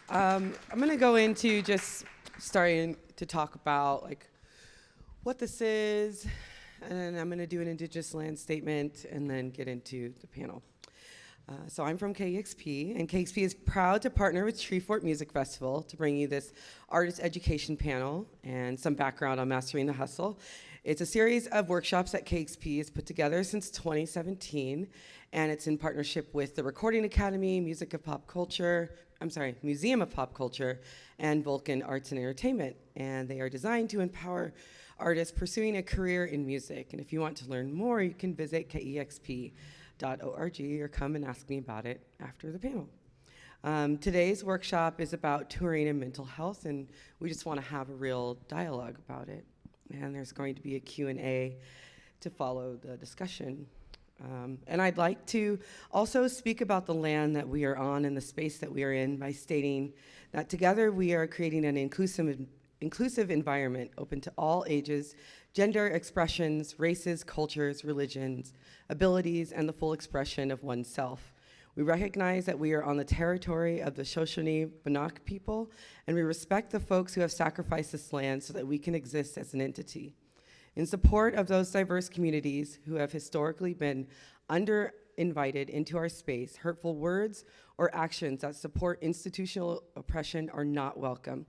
I'm going to go into just starting to talk about like what this is, and then I'm going to do an Indigenous land statement and then get into the panel. So I'm from KEXP, and KEXP is proud to partner with Treefort Music Festival to bring you this artist education panel and some background on Mastering the Hustle. It's a series of workshops that KEXP has put together since 2017, and it's in partnership with the Recording Academy, Museum of Pop Culture, and Vulcan Arts and Entertainment. And they are designed to empower artists pursuing a career in music. And if you want to learn more, you can visit KEXP.org or come and ask me about it after the panel. Today's workshop is about touring and mental health, and we just want to have a real dialogue about it. And there's going to be a Q&A to follow the discussion. And I'd like to also speak about the land that we are on and the space that we are in by stating that together we are creating an inclusive environment open to all ages, gender expressions, races, cultures, religions, abilities, and the full expression of oneself. We recognize that we are on the territory of the Shoshone-Bannock people, and we respect the folks who have sacrificed this land so that we can exist as an entity. In support of those diverse communities who have historically been under-invited into our space, hurtful words or actions that support institutional oppression are not welcome.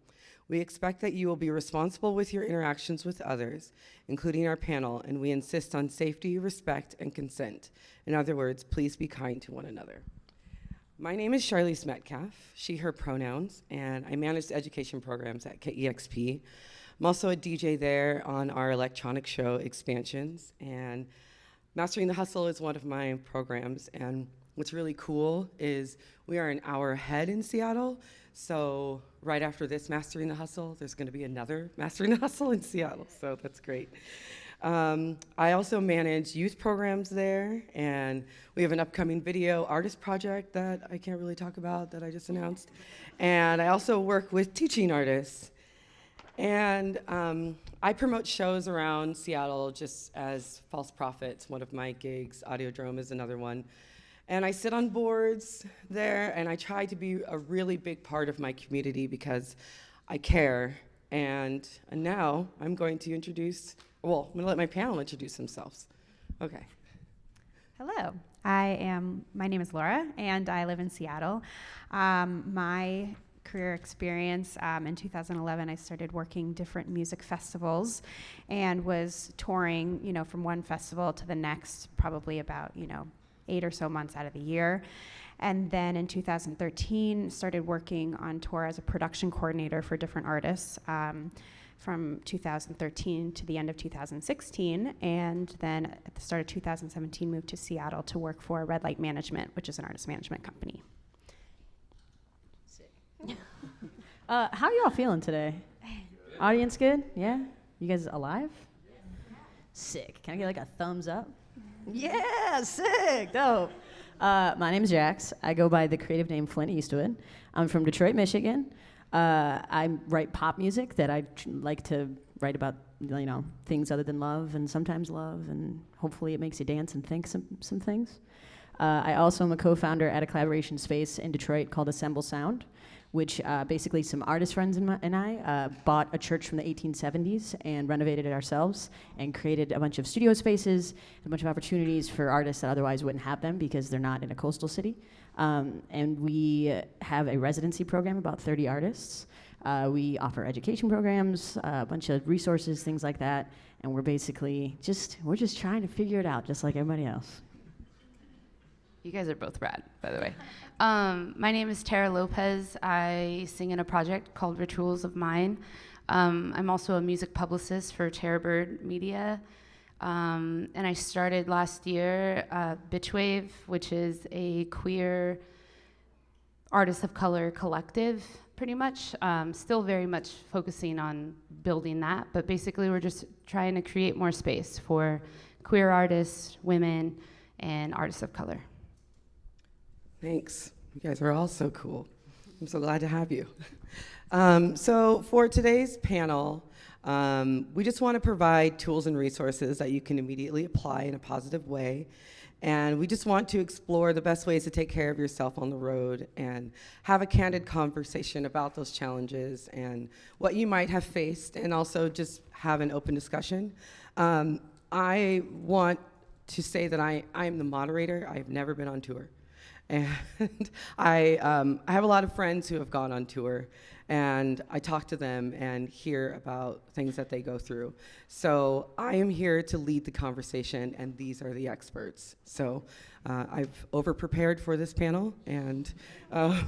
We expect that you will be responsible with your interactions with others, including our panel, and we insist on safety, respect, and consent. In other words, please be kind to one another. My name is Sharlese Metcalf, she, her pronouns, and I manage the education programs at KEXP. I'm also a DJ there on our electronic show Expansions, and Mastering the Hustle is one of my programs, and what's really cool is we are an hour ahead in Seattle, so right after this Mastering the Hustle, there's gonna be another Mastering the Hustle in Seattle, so that's great. I also manage youth programs there, and we have an upcoming video artist project that I can't really talk about that I just announced. And I also work with teaching artists. And I promote shows around Seattle just as False Prophets, one of my gigs. Audiodrome is another one. And I sit on boards there, and I try to be a really big part of my community because I care. And now I'm going to introduce, well, I'm gonna let my panel introduce themselves. Okay. Hello, my name is Laura, and I live in Seattle. My career experience, in 2011, I started working different music festivals and was touring, from one festival to the next, probably about, 8 or so months out of the year. And then in 2013, started working on tour as a production coordinator for different artists from 2013 to the end of 2016. And then at the start of 2017, moved to Seattle to work for Red Light Management, which is an artist management company. How y'all feeling today? Audience good? Yeah? You guys alive? Sick. Can I get like a thumbs up? Yeah, sick, dope. My name's Jax. I go by the creative name Flint Eastwood. I'm from Detroit, Michigan. I write pop music that I like to write about, things other than love and sometimes love, and hopefully it makes you dance and think some things. I also am a co-founder at a collaboration space in Detroit called Assemble Sound, which basically some artist friends and I bought a church from the 1870s and renovated it ourselves and created a bunch of studio spaces, a bunch of opportunities for artists that otherwise wouldn't have them because they're not in a coastal city. And we have a residency program, about 30 artists. We offer education programs, a bunch of resources, things like that. And we're basically we're just trying to figure it out, just like everybody else. You guys are both rad, by the way. My name is Terra Lopez. I sing in a project called Rituals of Mine. I'm also a music publicist for Terrorbird Media. And I started last year Bitchwave, which is a queer artists of color collective, pretty much. Still very much focusing on building that, but basically we're just trying to create more space for queer artists, women, and artists of color. Thanks. You guys are all so cool. I'm so glad to have you. So for today's panel, we just want to provide tools and resources that you can immediately apply in a positive way And we just want to explore the best ways to take care of yourself on the road and have a candid conversation about those challenges and what you might have faced, and also just have an open discussion. I want to say that I am the moderator. I've never been on tour. And I have a lot of friends who have gone on tour, and I talk to them and hear about things that they go through. So I am here to lead the conversation, and these are the experts. So I've over-prepared for this panel, and my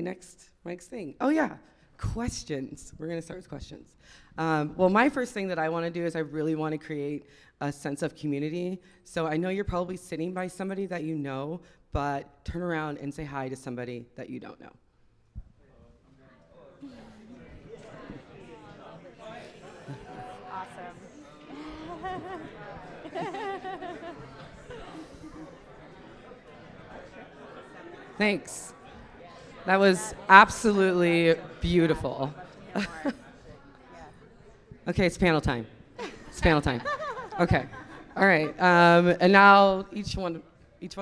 next thing. Oh yeah, questions. We're gonna start with questions. Well, my first thing that I wanna do is I really wanna create a sense of community. So I know you're probably sitting by somebody that you know, but turn around and say hi to somebody that you don't know. Thanks. That was absolutely beautiful. Okay, it's panel time. It's panel time. Okay. All right. And now each one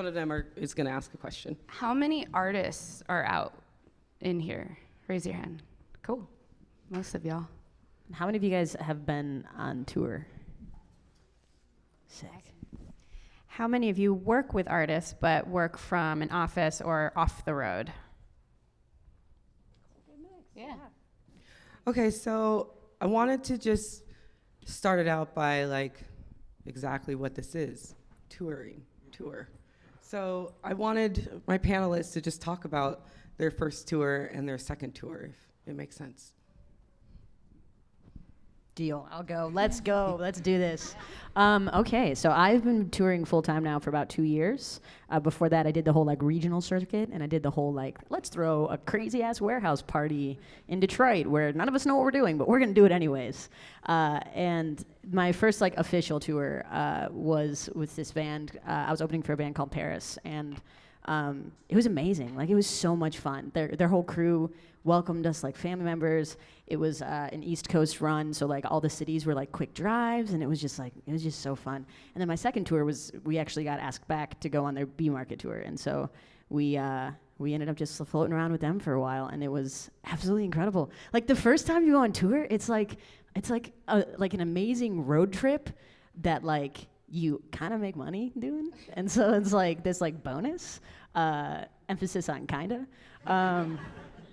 of them is going to ask a question. How many artists are out in here? Raise your hand. Cool. Most of y'all. How many of you guys have been on tour? Sick. How many of you work with artists but work from an office or off the road? Yeah. Okay, so I wanted to just start it out by like exactly what this is, tour. So I wanted my panelists to just talk about their first tour and their second tour, if it makes sense. Deal. I'll go. Let's go. Let's do this. Okay, so I've been touring full time now for about 2 years. Before that, I did the whole like regional circuit, and I did the whole like, let's throw a crazy ass warehouse party in Detroit where none of us know what we're doing, but we're gonna do it anyways. And my first like official tour was with this band. I was opening for a band called Paris, and it was amazing. Like, it was so much fun. Their whole crew welcomed us like family members. It was an East Coast run, so like all the cities were like quick drives, and it was just so fun. And then my second tour we actually got asked back to go on their B Market tour, and so we ended up just floating around with them for a while, and it was absolutely incredible. Like, the first time you go on tour, it's like an amazing road trip that like you kind of make money doing, and so it's like this like bonus emphasis on kinda.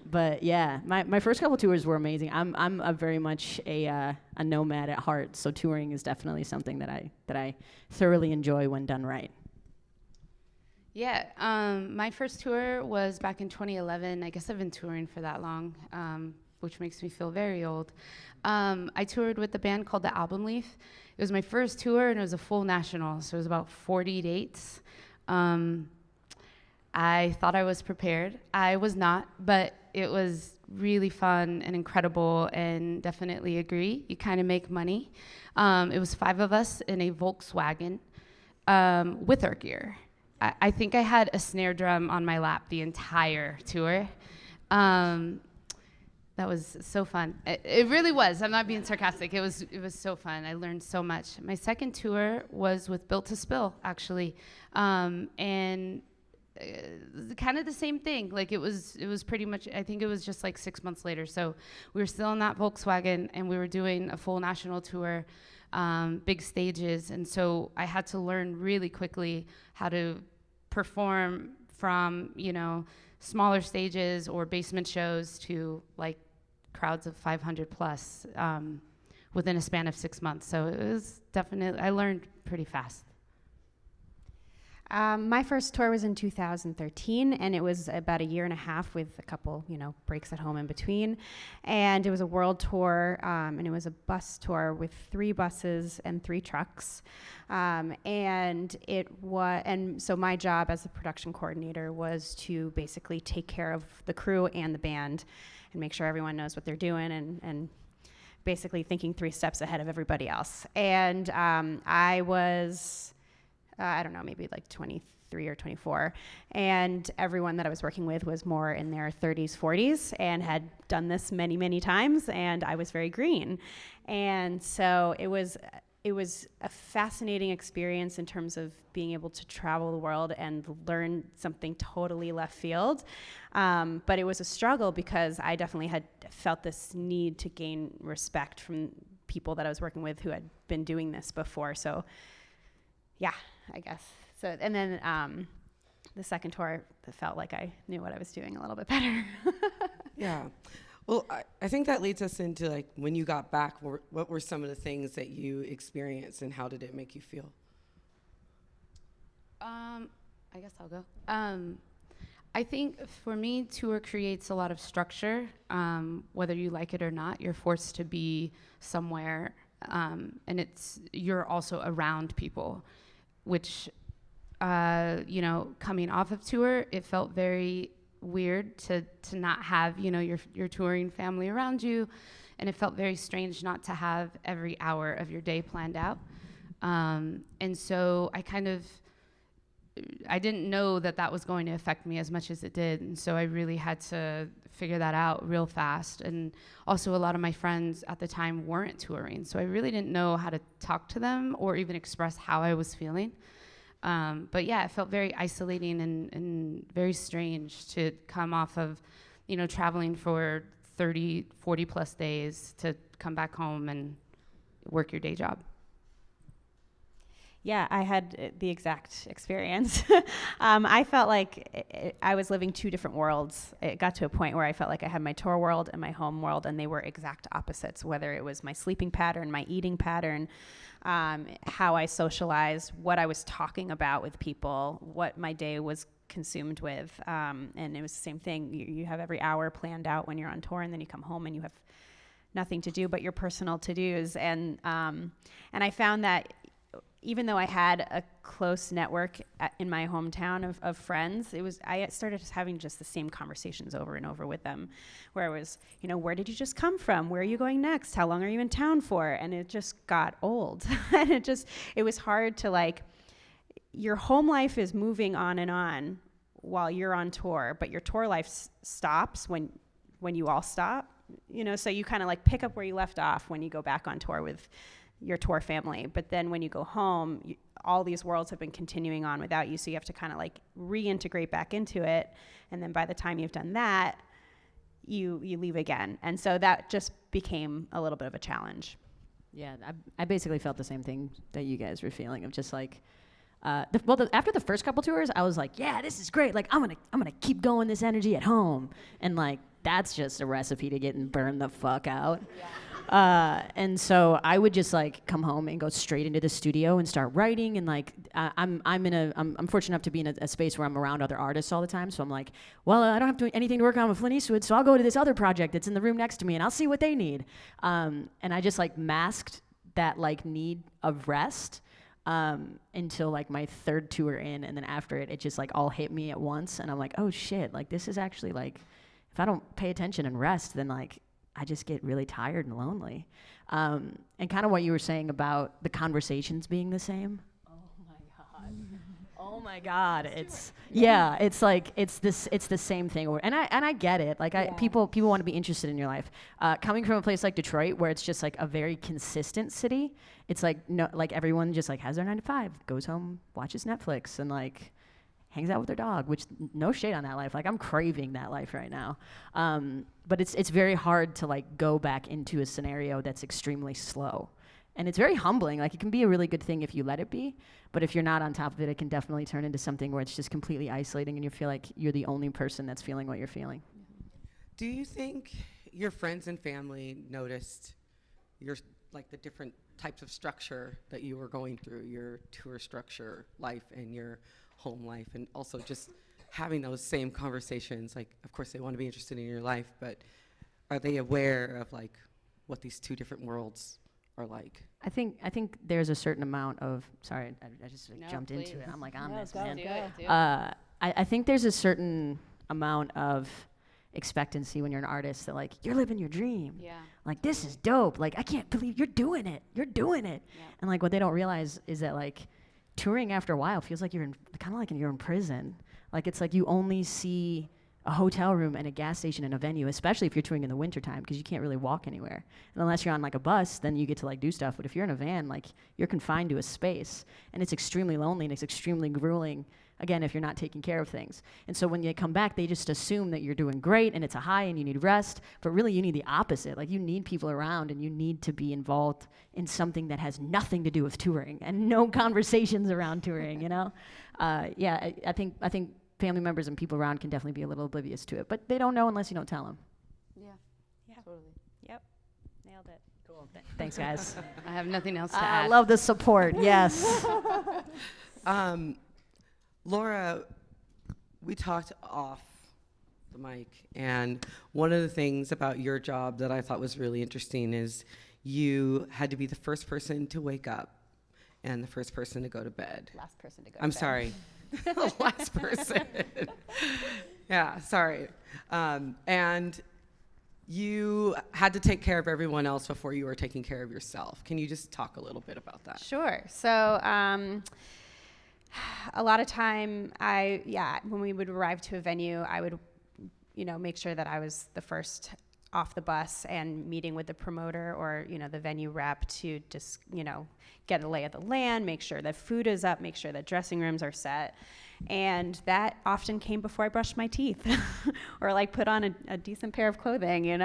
But yeah, my first couple tours were amazing. I'm a very much a nomad at heart, so touring is definitely something that I thoroughly enjoy when done right. Yeah, my first tour was back in 2011. I guess I've been touring for that long, which makes me feel very old. I toured with a band called the Album Leaf. It was my first tour, and it was a full national, so it was about 40 dates. I thought I was prepared. I was not, but it was really fun and incredible, and definitely agree. You kind of make money. It was 5 of us in a Volkswagen with our gear. I think I had a snare drum on my lap the entire tour. That was so fun. It really was. I'm not being sarcastic. It was so fun. I learned so much. My second tour was with Built to Spill, actually, and kind of the same thing. Like, it was pretty much, I think it was just like 6 months later. So we were still in that Volkswagen, and we were doing a full national tour, big stages. And so I had to learn really quickly how to perform from, smaller stages or basement shows to like crowds of 500 plus within a span of 6 months. So it was definitely, I learned pretty fast. My first tour was in 2013, and it was about a year and a half with a couple, breaks at home in between. And it was a world tour, and it was a bus tour with 3 buses and 3 trucks. And so my job as a production coordinator was to basically take care of the crew and the band and make sure everyone knows what they're doing, and basically thinking 3 steps ahead of everybody else. And I was, I don't know, maybe like 23 or 24. And everyone that I was working with was more in their 30s, 40s, and had done this many, many times. And I was very green. And so it was it was a fascinating experience in terms of being able to travel the world and learn something totally left field. But it was a struggle because I definitely had felt this need to gain respect from people that I was working with who had been doing this before. So yeah, I guess. So, and then the second tour, it felt like I knew what I was doing a little bit better. Yeah. Well, I think that leads us into like when you got back, what were some of the things that you experienced and how did it make you feel? I guess I'll go. I think for me, tour creates a lot of structure. Whether you like it or not, you're forced to be somewhere, and you're also around people, which, coming off of tour, it felt very weird to not have, your touring family around you, and it felt very strange not to have every hour of your day planned out. And so I didn't know that was going to affect me as much as it did, and so I really had to figure that out real fast. And also a lot of my friends at the time weren't touring, so I really didn't know how to talk to them or even express how I was feeling. But yeah, it felt very isolating and very strange to come off of, traveling for 30, 40 plus days to come back home and work your day job. Yeah, I had the exact experience. I felt like I was living two different worlds. It got to a point where I felt like I had my tour world and my home world, and they were exact opposites, whether it was my sleeping pattern, my eating pattern, how I socialized, what I was talking about with people, what my day was consumed with. And it was the same thing. You have every hour planned out when you're on tour, and then you come home and you have nothing to do but your personal to-dos. And I found that even though I had a close network in my hometown of friends, I started just having just the same conversations over and over with them, where it was, where did you just come from? Where are you going next? How long are you in town for? And it just got old. And it was hard to your home life is moving on while you're on tour, but your tour life stops when you all stop, so you kind of pick up where you left off when you go back on tour with your tour family. But then when you go home, all these worlds have been continuing on without you, so you have to kind of reintegrate back into it. And then by the time you've done that, you leave again. And so that just became a little bit of a challenge. Yeah, I basically felt the same thing that you guys were feeling, of just after the first couple tours, I was like, yeah, this is great. I'm gonna keep going this energy at home. And that's just a recipe to getting burned the fuck out. Yeah. And so I would just come home and go straight into the studio and start writing. And I'm fortunate enough to be in a space where I'm around other artists all the time. So I'm like, well, I don't have anything to work on with Flint Eastwood, so I'll go to this other project that's in the room next to me and I'll see what they need. And I just masked that need of rest until my third tour in, and then after it just all hit me at once. And I'm like, oh shit, this is actually if I don't pay attention and rest, then I just get really tired and lonely. And kind of what you were saying about the conversations being the same. Oh my God. It's the same thing. And I get it. People want to be interested in your life. Coming from a place like Detroit, where it's just a very consistent city, it's everyone just has their 9 to 5, goes home, watches Netflix, and hangs out with their dog, which no shade on that life. I'm craving that life right now. But it's very hard to go back into a scenario that's extremely slow. And it's very humbling. It can be a really good thing if you let it be, but if you're not on top of it, it can definitely turn into something where it's just completely isolating and you feel like you're the only person that's feeling what you're feeling. Do you think your friends and family noticed your the different types of structure that you were going through, your tour structure life and your home life, and also just having those same conversations? Of course they want to be interested in your life, but are they aware of what these two different worlds are like? I think there's a certain amount of, sorry, I just jumped into it. I'm on this, man. Do it. I think there's a certain amount of expectancy when you're an artist that you're living your dream. Yeah. This is dope. I can't believe you're doing it. You're doing it. Yeah. And what they don't realize is that touring after a while feels like you're in prison. It's you only see a hotel room and a gas station and a venue, especially if you're touring in the wintertime, because you can't really walk anywhere. And unless you're on like a bus, then you get to like do stuff. But if you're in a van, like you're confined to a space, and it's extremely lonely and it's extremely grueling, again, if you're not taking care of things. And so when you come back, they just assume that you're doing great and it's a high and you need rest, but really you need the opposite. Like you need people around and you need to be involved in something that has nothing to do with touring and no conversations around touring, you know? I think family members and people around can definitely be a little oblivious to it, but they don't know unless you don't tell them. Yeah. Totally. Yep. Nailed it. Cool. Thanks, guys. I have nothing else to I add. love the support. Yes. Laura, we talked off the mic, and one of the things about your job that I thought was really interesting is you had to be the first person to wake up and the first person to go to bed. Last person to go. I'm sorry. The last person. Yeah, sorry. And you had to take care of everyone else before you were taking care of yourself. Can you just talk a little bit about that? Sure. So a lot of time when we would arrive to a venue, I would, make sure that I was the first off the bus and meeting with the promoter or, the venue rep to just, get a lay of the land, make sure that food is up, make sure that dressing rooms are set. And that often came before I brushed my teeth or like put on a decent pair of clothing, and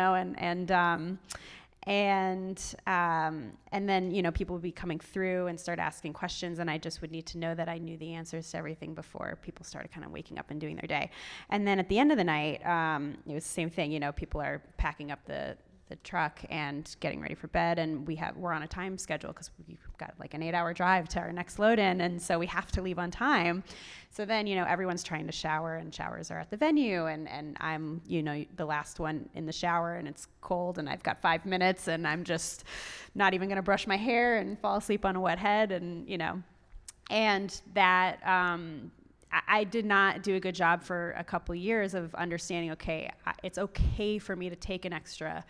then, people would be coming through and start asking questions, and I just would need to know that I knew the answers to everything before people started kind of waking up and doing their day. And then at the end of the night, it was the same thing. People are packing up the truck and getting ready for bed, and we're on a time schedule because we've got like an 8-hour drive to our next load in, and so we have to leave on time. So then, everyone's trying to shower, and showers are at the venue, and I'm, the last one in the shower, and it's cold, and I've got 5 minutes, and I'm just not even gonna brush my hair and fall asleep on a wet head, and that, I did not do a good job for a couple of years of understanding, okay, it's okay for me to take an extra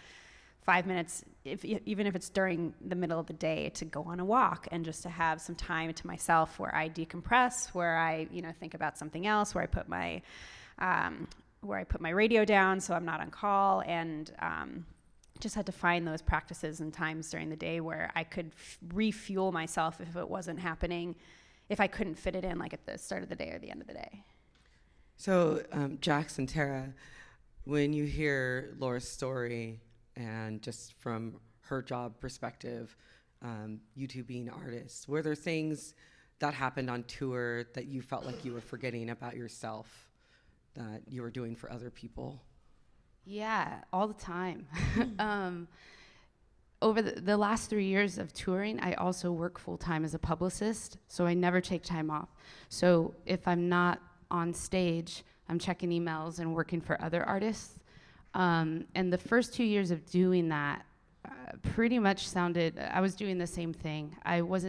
5 minutes, even if it's during the middle of the day, to go on a walk and just to have some time to myself where I decompress, where I, think about something else, where I put my radio down so I'm not on call, and just had to find those practices and times during the day where I could refuel myself if it wasn't happening, if I couldn't fit it in like at the start of the day or the end of the day. So, Jax and Terra, when you hear Laura's story, and just from her job perspective, you two being artists, were there things that happened on tour that you felt like you were forgetting about yourself that you were doing for other people? Yeah, all the time. Over the last 3 years of touring, I also work full-time as a publicist, so I never take time off. So if I'm not on stage, I'm checking emails and working for other artists. And the first 2 years of doing that pretty much I was doing the same thing. I was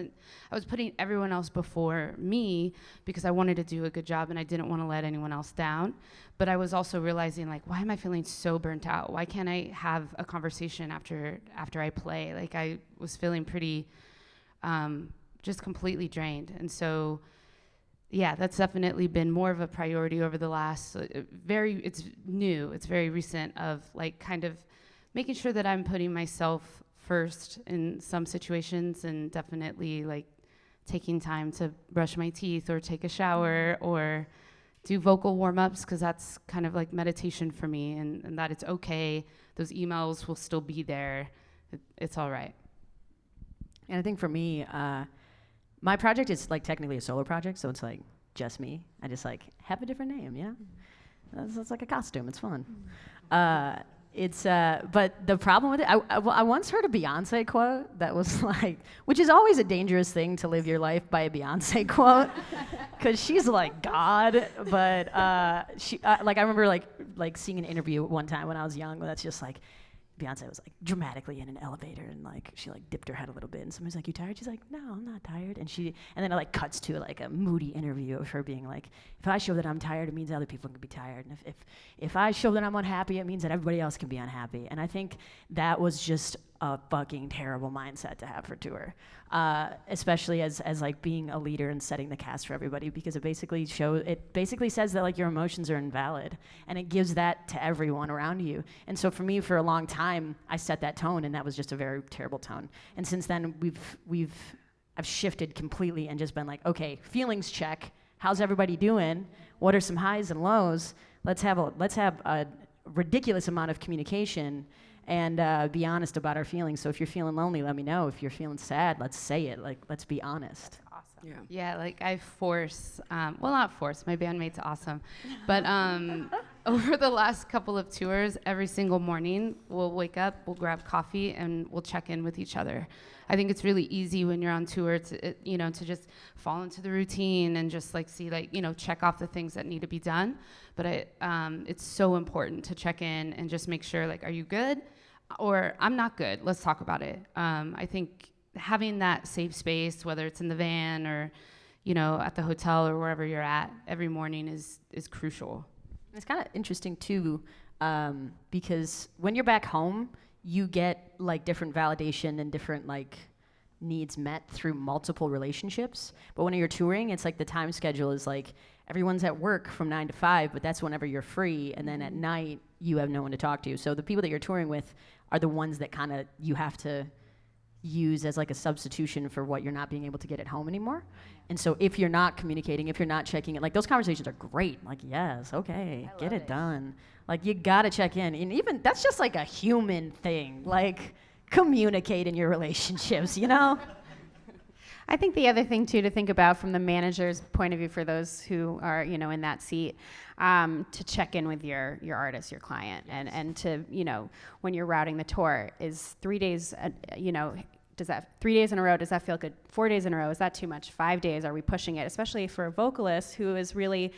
putting everyone else before me because I wanted to do a good job and I didn't want to let anyone else down. But I was also realizing, like, why am I feeling so burnt out? Why can't I have a conversation after I play? Like, I was feeling pretty just completely drained. And so, yeah, that's definitely been more of a priority over the last it's new, it's very recent, of like kind of making sure that I'm putting myself first in some situations, and definitely like taking time to brush my teeth or take a shower or do vocal warm-ups, because that's kind of like meditation for me, and that it's okay. Those emails will still be there. It's all right. And I think for me, my project is like technically a solo project, so it's like just me. I just like have a different name, yeah? It's like a costume, it's fun. But the problem with it, I once heard a Beyonce quote that was like, which is always a dangerous thing to live your life by a Beyonce quote, because she's like God. But she, like I remember like seeing an interview one time when I was young, where that's just like, Beyonce was like dramatically in an elevator, and like she like dipped her head a little bit, and somebody's like, "You tired?" She's like, "No, I'm not tired." And then it like cuts to like a moody interview of her being like, "If I show that I'm tired, it means other people can be tired, and if I show that I'm unhappy, it means that everybody else can be unhappy." And I think that was just a fucking terrible mindset to have for tour, especially as like being a leader and setting the cast for everybody, because it basically says that like your emotions are invalid, and it gives that to everyone around you. And so for me, for a long time, I set that tone, and that was just a very terrible tone. And since then, I've shifted completely and just been like, okay, feelings check. How's everybody doing? What are some highs and lows? Let's have a ridiculous amount of communication and be honest about our feelings. So if you're feeling lonely, let me know. If you're feeling sad, let's say it. Like, let's be honest. Awesome. Yeah, like I force, well, not force, my bandmate's awesome, but over the last couple of tours, every single morning, we'll wake up, we'll grab coffee, and we'll check in with each other. I think it's really easy when you're on tour to just fall into the routine and just like see, like, check off the things that need to be done. But it's so important to check in and just make sure, like, are you good? Or I'm not good, let's talk about it. I think having that safe space, whether it's in the van or, at the hotel or wherever you're at, every morning is crucial. It's kind of interesting too, because when you're back home, you get like different validation and different like needs met through multiple relationships. But when you're touring, it's like the time schedule is like everyone's at work from 9 to 5, but that's whenever you're free. And then at night, you have no one to talk to. So the people that you're touring with are the ones that kind of you have to use as like a substitution for what you're not being able to get at home anymore. And so if you're not communicating, if you're not checking it, like those conversations are great. Like, yes, okay, get it done. Like, you gotta check in. And even, that's just like a human thing. Like, communicate in your relationships, I think the other thing too to think about from the manager's point of view, for those who are in that seat, to check in with your artist, your client, and to when you're routing the tour, is 3 days does that 3 days in a row, does that feel good? 4 days in a row, is that too much? 5 days, are we pushing it? Especially for a vocalist who is really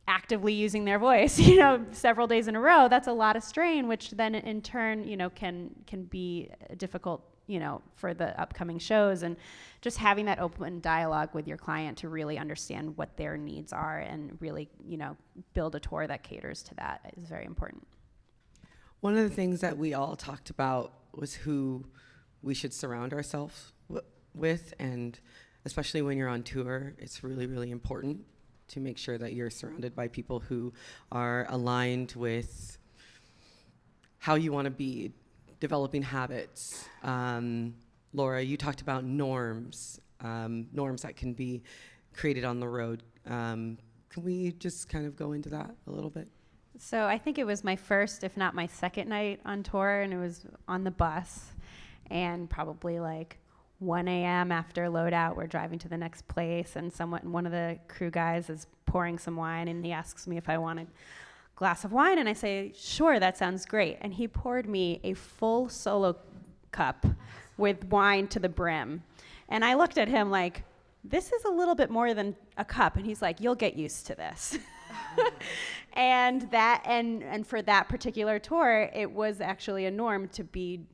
actively using their voice, several days in a row. That's a lot of strain, which then in turn can be difficult for the upcoming shows. And just having that open dialogue with your client to really understand what their needs are and really, build a tour that caters to that is very important. One of the things that we all talked about was who we should surround ourselves with, and especially when you're on tour, it's really, really important to make sure that you're surrounded by people who are aligned with how you want to be, developing habits. Laura, you talked about norms that can be created on the road. Can we just kind of go into that a little bit? So I think it was my first, if not my second night on tour, and it was on the bus, and probably like 1 a.m. after loadout, we're driving to the next place, and one of the crew guys is pouring some wine, and he asks me if I want a glass of wine, and I say, sure, that sounds great. And he poured me a full solo cup with wine to the brim. And I looked at him like, this is a little bit more than a cup. And he's like, you'll get used to this. And for that particular tour, it was actually a norm to be,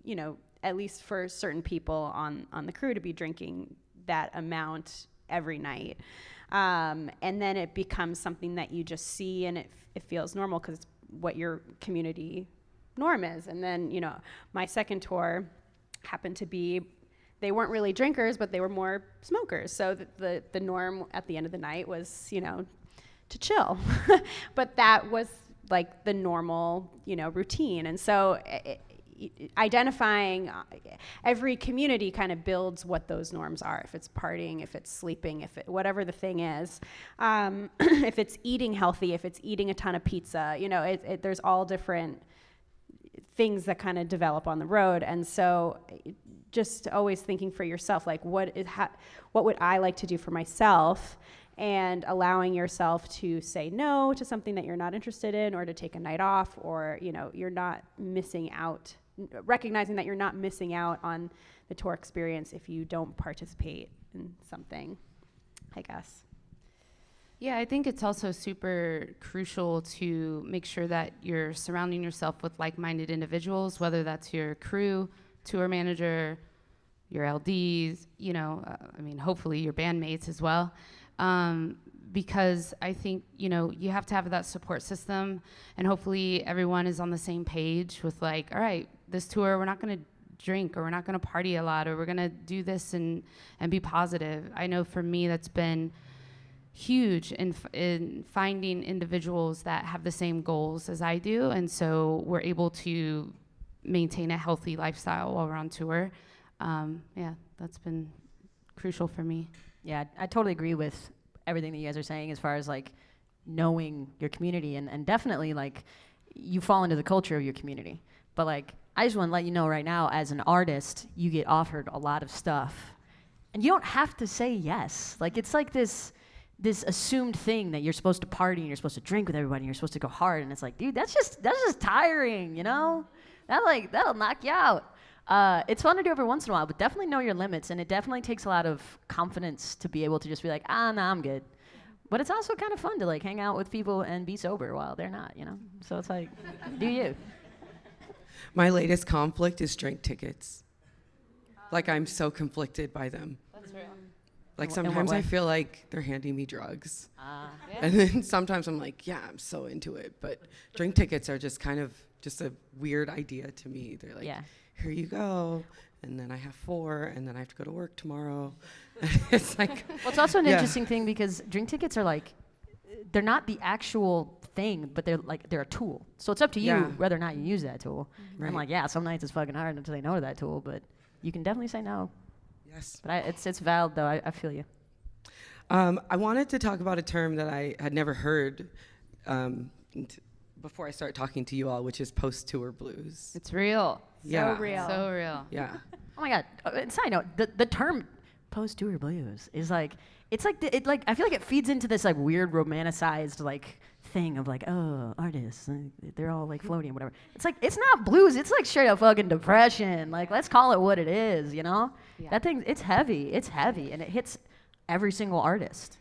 at least for certain people on the crew, to be drinking that amount every night. And then it becomes something that you just see, and it feels normal because it's what your community norm is. And then, my second tour happened to be, they weren't really drinkers, but they were more smokers. So the norm at the end of the night was, to chill. But that was like the normal, routine. And so identifying every community kind of builds what those norms are. If it's partying, if it's sleeping, whatever the thing is, if it's eating healthy, if it's eating a ton of pizza, there's all different things that kind of develop on the road. And so just always thinking for yourself, like what would I like to do for myself, and allowing yourself to say no to something that you're not interested in, or to take a night off, or you're not missing out, recognizing that you're not missing out on the tour experience if you don't participate in something, I guess. Yeah, I think it's also super crucial to make sure that you're surrounding yourself with like-minded individuals, whether that's your crew, tour manager, your LDs, hopefully your bandmates as well. because I think, you have to have that support system, and hopefully everyone is on the same page with like, all right, this tour, we're not going to drink, or we're not going to party a lot, or we're going to do this and be positive. I know for me that's been huge in finding individuals that have the same goals as I do, and so we're able to maintain a healthy lifestyle while we're on tour. That's been crucial for me. Yeah, I totally agree with everything that you guys are saying as far as like knowing your community, and definitely like you fall into the culture of your community. But like, I just want to let you know right now, as an artist, you get offered a lot of stuff, and you don't have to say yes. Like, it's like this assumed thing that you're supposed to party and you're supposed to drink with everybody and you're supposed to go hard, and it's like, dude, that's just tiring, that'll knock you out. It's fun to do every once in a while, but definitely know your limits, and it definitely takes a lot of confidence to be able to just be like, nah, I'm good. But it's also kind of fun to like hang out with people and be sober while they're not, So it's like, do you? My latest conflict is drink tickets. Like, I'm so conflicted by them. That's real. Like, In what sometimes I way? feel like they're handing me drugs. Yeah. And then sometimes I'm like, yeah, I'm so into it. But drink tickets are just kind of just a weird idea to me. They're like, Yeah. here you go. And then I have 4, and then I have to go to work tomorrow. It's like, Well, it's also an Yeah. interesting thing because drink tickets are like, they're not the actual thing, but they're a tool. So it's up to you Yeah. whether or not you use that tool. Right. I'm like, yeah, some nights it's fucking hard to say no to that tool, but you can definitely say no. yes. But it's valid though. I feel you. I wanted to talk about a term that I had never heard before I start talking to you all, which is post-tour blues. It's real. Yeah. So real. So real. Yeah. Oh my god! And side note, the term post-tour blues is like, it's like I feel like it feeds into this like weird romanticized like thing of like, oh, artists, they're all like floating and whatever. It's like, it's not blues. It's like straight up fucking depression. Like, let's call it what it is. Yeah. That thing, it's heavy, and it hits every single artist.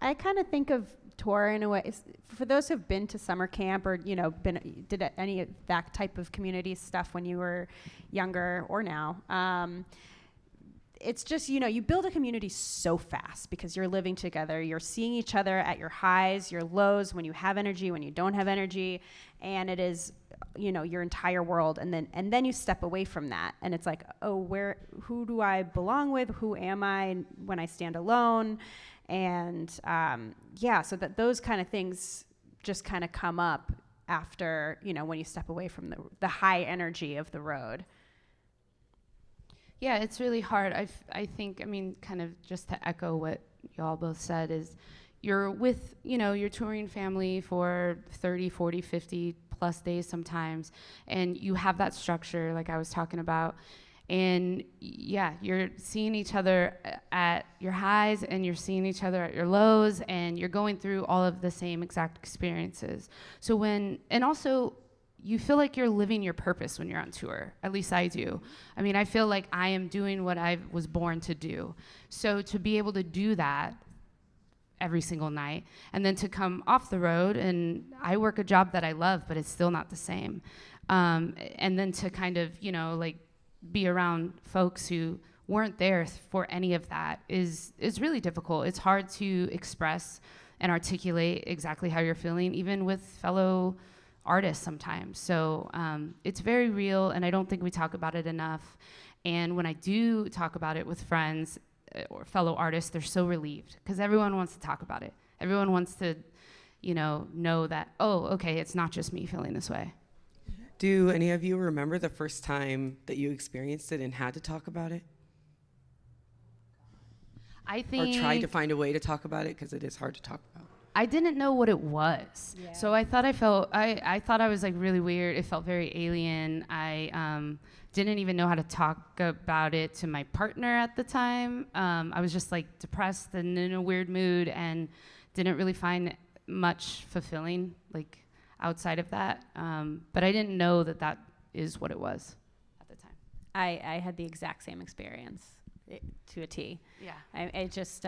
I kind of think of tour in a way, for those who've been to summer camp or, did any of that type of community stuff when you were younger or now. It's just, you build a community so fast because you're living together. You're seeing each other at your highs, your lows, when you have energy, when you don't have energy. And it is, your entire world. And then you step away from that. And it's like, oh, who do I belong with? Who am I when I stand alone? And so that those kind of things just kind of come up after, when you step away from the high energy of the road. Yeah, it's really hard. I think, kind of just to echo what y'all both said, is you're with, your touring family for 30, 40, 50 plus days sometimes, and you have that structure like I was talking about. And yeah, you're seeing each other at your highs and you're seeing each other at your lows, and you're going through all of the same exact experiences. So and also you feel like you're living your purpose when you're on tour. At least I do. I feel like I am doing what I was born to do. So to be able to do that every single night, and then to come off the road, and I work a job that I love, but it's still not the same. And then to kind of, be around folks who weren't there for any of that is really difficult. It's hard to express and articulate exactly how you're feeling, even with fellow artists sometimes. So it's very real, and I don't think we talk about it enough. And when I do talk about it with friends or fellow artists, they're so relieved because everyone wants to talk about it. Everyone wants to, know that, oh, okay, it's not just me feeling this way. Do any of you remember the first time that you experienced it and had to talk about it? I think, Or tried to find a way to talk about it, because it is hard to talk about. I didn't know what it was. Yeah. So I thought I thought I was like really weird. It felt very alien. I didn't even know how to talk about it to my partner at the time. I was just like depressed and in a weird mood, and didn't really find much fulfilling like outside of that. But I didn't know that is what it was at the time. I had the exact same experience to a T. Yeah. It's just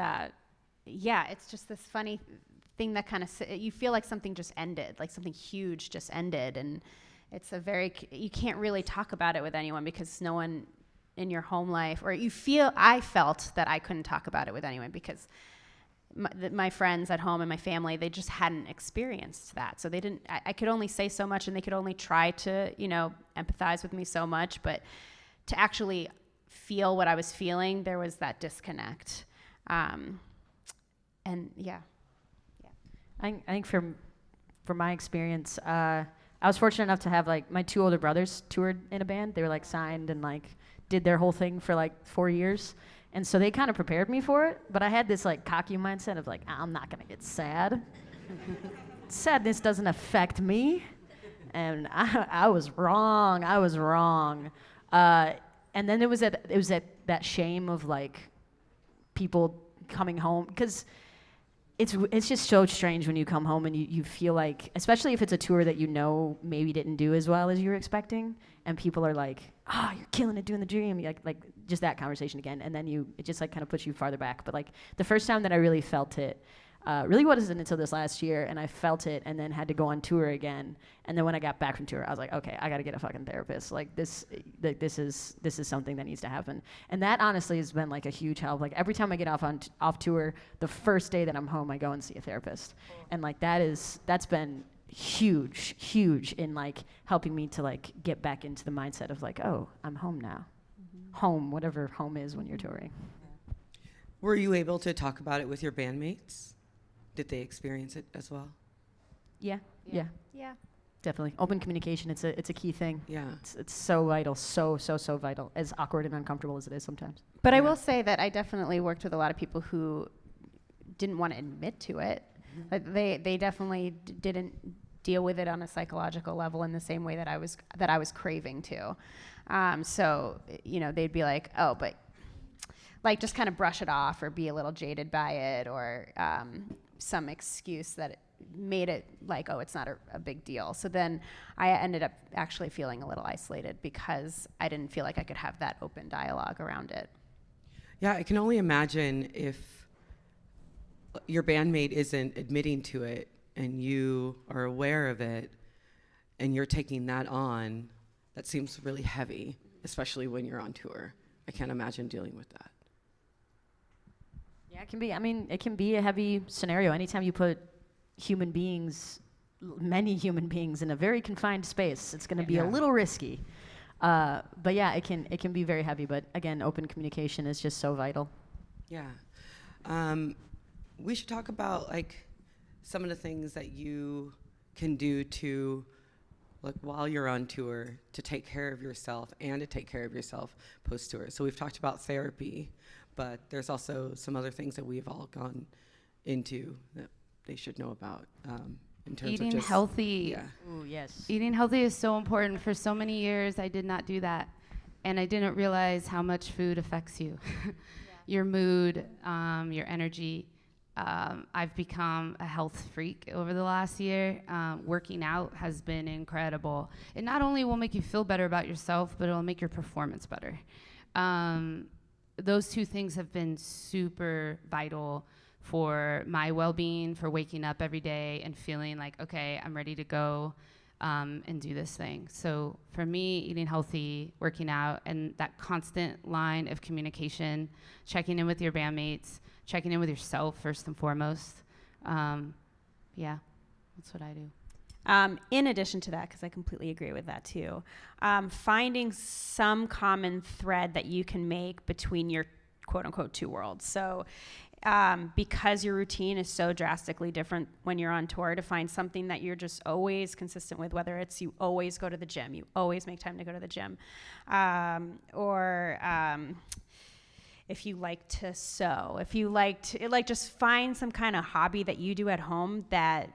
this funny thing that kind of, you feel like something just ended, like something huge just ended. And it's you can't really talk about it with anyone because no one in your home life, or I felt that I couldn't talk about it with anyone because my friends at home and my family, they just hadn't experienced that. So they didn't, I could only say so much, and they could only try to, empathize with me so much, but to actually feel what I was feeling, there was that disconnect. And yeah. I think from my experience, I was fortunate enough to have my 2 older brothers toured in a band. They were signed and did their whole thing for 4 years. And so they kind of prepared me for it, but I had this cocky mindset of I'm not gonna get sad. Sadness doesn't affect me. And I was wrong. And then it was at that shame of people coming home, because it's just so strange when you come home and you feel especially if it's a tour that maybe didn't do as well as you were expecting, and people are oh, you're killing it doing the dream, just that conversation again, and then it just kind of puts you farther back. But the first time that I really felt it really wasn't until this last year, and I felt it and then had to go on tour again. And then when I got back from tour, I was okay, I gotta get a fucking therapist. This is something that needs to happen. And that honestly has been a huge help. Every time I get off tour, the first day that I'm home, I go and see a therapist. And that's been huge in helping me to get back into the mindset of oh, I'm home now. Home, whatever home is when you're touring. Were you able to talk about it with your bandmates? Did they experience it as well? Yeah. Yeah. Definitely. Open communication, it's a key thing. Yeah. It's so vital, so vital, as awkward and uncomfortable as it is sometimes. But I will say that I definitely worked with a lot of people who didn't want to admit to it. They definitely didn't deal with it on a psychological level in the same way that I was craving to. So they'd be oh, but just kind of brush it off or be a little jaded by it, or some excuse that made it oh, it's not a big deal. So then I ended up actually feeling a little isolated because I didn't feel like I could have that open dialogue around it. Yeah, I can only imagine if your bandmate isn't admitting to it and you are aware of it and you're taking that on. That seems really heavy, especially when you're on tour. I can't imagine dealing with that. Yeah, it can be a heavy scenario. Anytime you put many human beings in a very confined space, it's going to be a little risky. But yeah, it can be very heavy. But again, open communication is just so vital. Yeah. We should talk about some of the things that you can do to while you're on tour to take care of yourself and to take care of yourself post-tour. So we've talked about therapy, but there's also some other things that we've all gone into that they should know about in terms Eating of just healthy. Yeah. Ooh, yes. Eating healthy is so important. For so many years, I did not do that. And I didn't realize how much food affects you. Your mood, your energy. I've become a health freak over the last year. Working out has been incredible. It not only will make you feel better about yourself, but it'll make your performance better. Those two things have been super vital for my well-being, for waking up every day and feeling okay, I'm ready to go and do this thing. So for me, eating healthy, working out, and that constant line of communication, checking in with your bandmates, checking in with yourself first and foremost. Yeah, that's what I do. In addition to that, because I completely agree with that too, finding some common thread that you can make between your quote unquote two worlds. So because your routine is so drastically different when you're on tour, to find something that you're just always consistent with, whether it's you always go to the gym, you always make time to go to the gym, or if you like to sew, if you like to just find some kind of hobby that you do at home that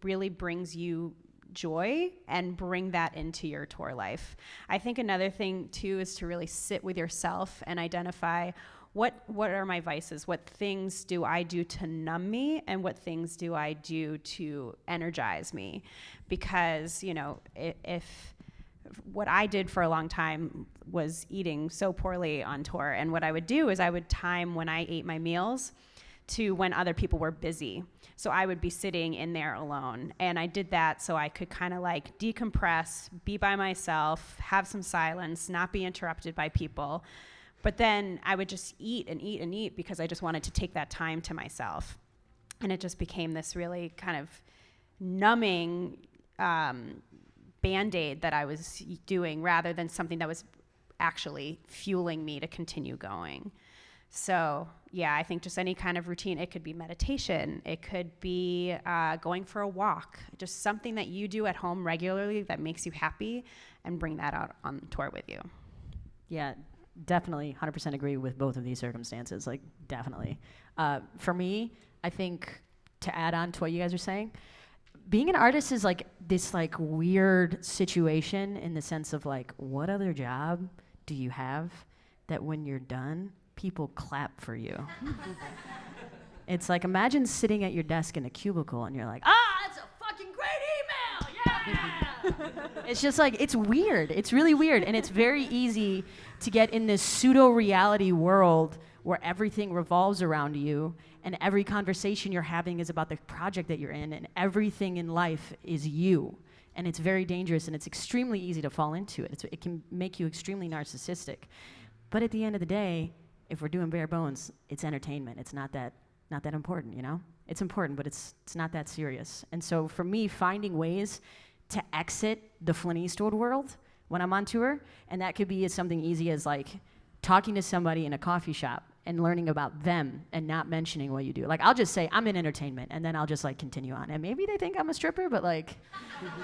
really brings you joy and bring that into your tour life. I think another thing too is to really sit with yourself and identify what are my vices? What things do I do to numb me, and what things do I do to energize me? Because, if what I did for a long time was eating so poorly on tour, and what I would do is I would time when I ate my meals to when other people were busy. So I would be sitting in there alone, and I did that so I could kind of decompress, be by myself, have some silence, not be interrupted by people. But then I would just eat and eat and eat because I just wanted to take that time to myself. And it just became this really kind of numbing Band-Aid that I was doing rather than something that was actually fueling me to continue going. So yeah, I think just any kind of routine. It could be meditation. It could be going for a walk. Just something that you do at home regularly that makes you happy, and bring that out on tour with you. Yeah, definitely 100% agree with both of these circumstances. Like, definitely. For me, I think to add on to what you guys are saying, being an artist is like this like weird situation in the sense of like, what other job do you have that when you're done, people clap for you? It's like, imagine sitting at your desk in a cubicle and you're like, that's a fucking great email, yeah! It's just like, it's weird. It's really weird. And it's very easy to get in this pseudo-reality world where everything revolves around you and every conversation you're having is about the project that you're in, and everything in life is you. And it's very dangerous, and it's extremely easy to fall into it. It can make you extremely narcissistic. But at the end of the day, if we're doing bare bones, it's entertainment. It's not that important, you know? It's important, but it's not that serious. And so for me, finding ways to exit the Flint Eastwood world when I'm on tour, and that could be as something easy as like talking to somebody in a coffee shop and learning about them and not mentioning what you do. Like, I'll just say, I'm in entertainment, and then I'll just like continue on. And maybe they think I'm a stripper, but like,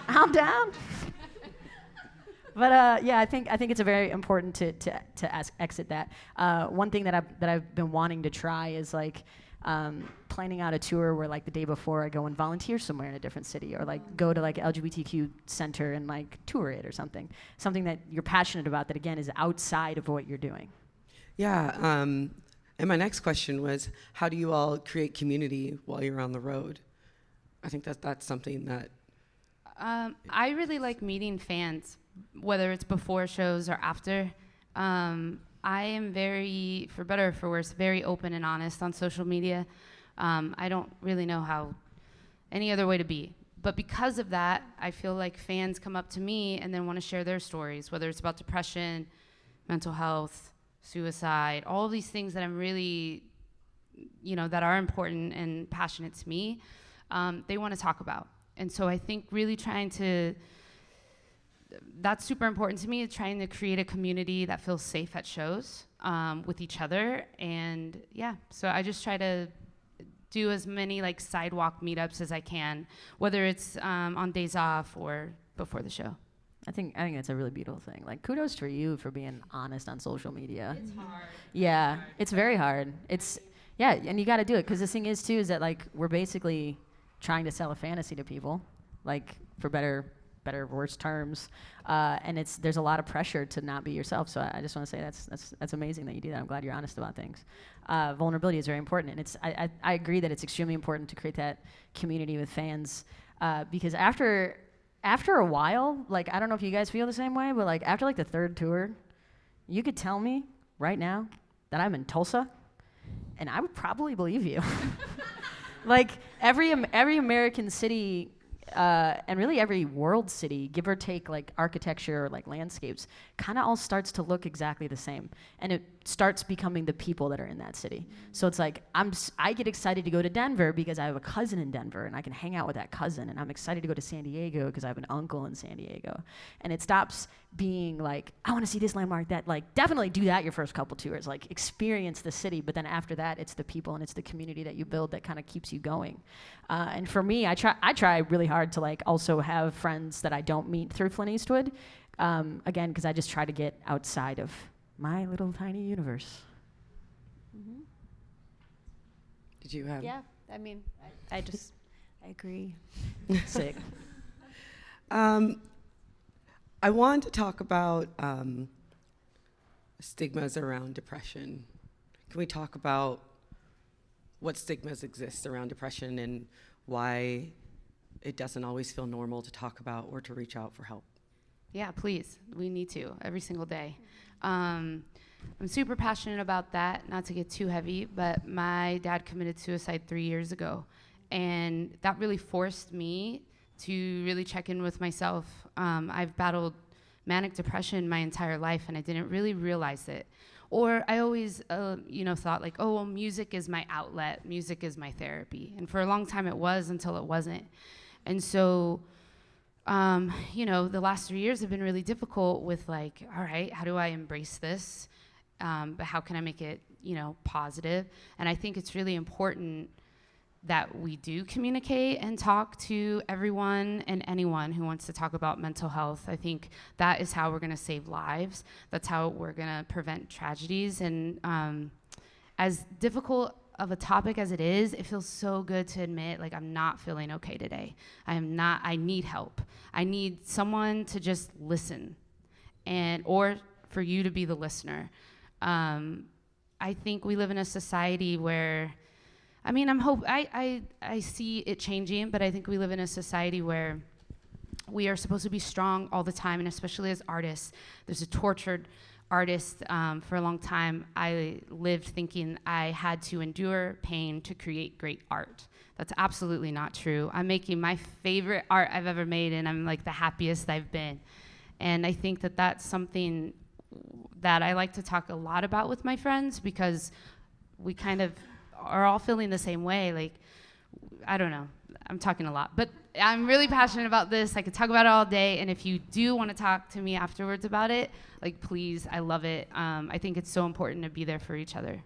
I'm down. But yeah, I think it's a very important to exit that. One thing that I've been wanting to try is like planning out a tour where like the day before I go and volunteer somewhere in a different city, or like go to like LGBTQ center and like tour it or something that you're passionate about that again is outside of what you're doing. Yeah, and my next question was, how do you all create community while you're on the road? I think that's something that... I really like meeting fans, whether it's before shows or after. I am very, for better or for worse, very open and honest on social media. I don't really know how any other way to be. But because of that, I feel like fans come up to me and then want to share their stories, whether it's about depression, mental health, suicide, all of these things that I'm really, that are important and passionate to me, they want to talk about. And so I think really that's super important to me, trying to create a community that feels safe at shows with each other. And yeah, so I just try to do as many like sidewalk meetups as I can, whether it's on days off or before the show. I think that's a really beautiful thing. Like, kudos for you for being honest on social media. It's hard. Yeah, it's very hard. Yeah, and you got to do it, because the thing is too is that like we're basically trying to sell a fantasy to people, like for better or worse terms, and there's a lot of pressure to not be yourself. So I just want to say that's amazing that you do that. I'm glad you're honest about things. Vulnerability is very important, and I agree that it's extremely important to create that community with fans, because after a while, like, I don't know if you guys feel the same way, but like after like the third tour, you could tell me right now that I'm in Tulsa, and I would probably believe you. Like every American city, and really every world city, give or take, like architecture or like landscapes, kind of all starts to look exactly the same, and it starts becoming the people that are in that city. So it's like I get excited to go to Denver because I have a cousin in Denver and I can hang out with that cousin, and I'm excited to go to San Diego because I have an uncle in San Diego. And it stops being like, I want to see this landmark, that, like, definitely do that your first couple tours, like experience the city, but then after that it's the people and it's the community that you build that kind of keeps you going. And for me, I try really hard to like also have friends that I don't meet through Flint Eastwood, again, because I just try to get outside of my little tiny universe. Mm-hmm. Did you have... Yeah, I mean, I agree. Sick. I want to talk about stigmas around depression. Can we talk about what stigmas exist around depression and why it doesn't always feel normal to talk about or to reach out for help? Yeah, please. We need to every single day. I'm super passionate about that, not to get too heavy, but my dad committed suicide 3 years ago. And that really forced me to really check in with myself. I've battled manic depression my entire life, and I didn't really realize it. or I always, thought like, oh, well, music is my outlet, music is my therapy. And for a long time it was, until it wasn't. And so, the last 3 years have been really difficult with like, all right, how do I embrace this? But how can I make it, positive? And I think it's really important that we do communicate and talk to everyone and anyone who wants to talk about mental health. I think that is how we're going to save lives. That's how we're going to prevent tragedies. And as difficult of a topic as it is, it feels so good to admit, like, I'm not feeling okay today. I need help. I need someone to just listen, or for you to be the listener. I think we live in a society where, I see it changing, but I think we live in a society where we are supposed to be strong all the time, and especially as artists. There's a tortured artist. For a long time, I lived thinking I had to endure pain to create great art. That's absolutely not true. I'm making my favorite art I've ever made, and I'm like the happiest I've been. And I think that that's something that I like to talk a lot about with my friends, because we kind of are all feeling the same way. Like, I don't know, I'm talking a lot, but I'm really passionate about this. I could talk about it all day, and if you do want to talk to me afterwards about it, like, please, I love it. I think it's so important to be there for each other.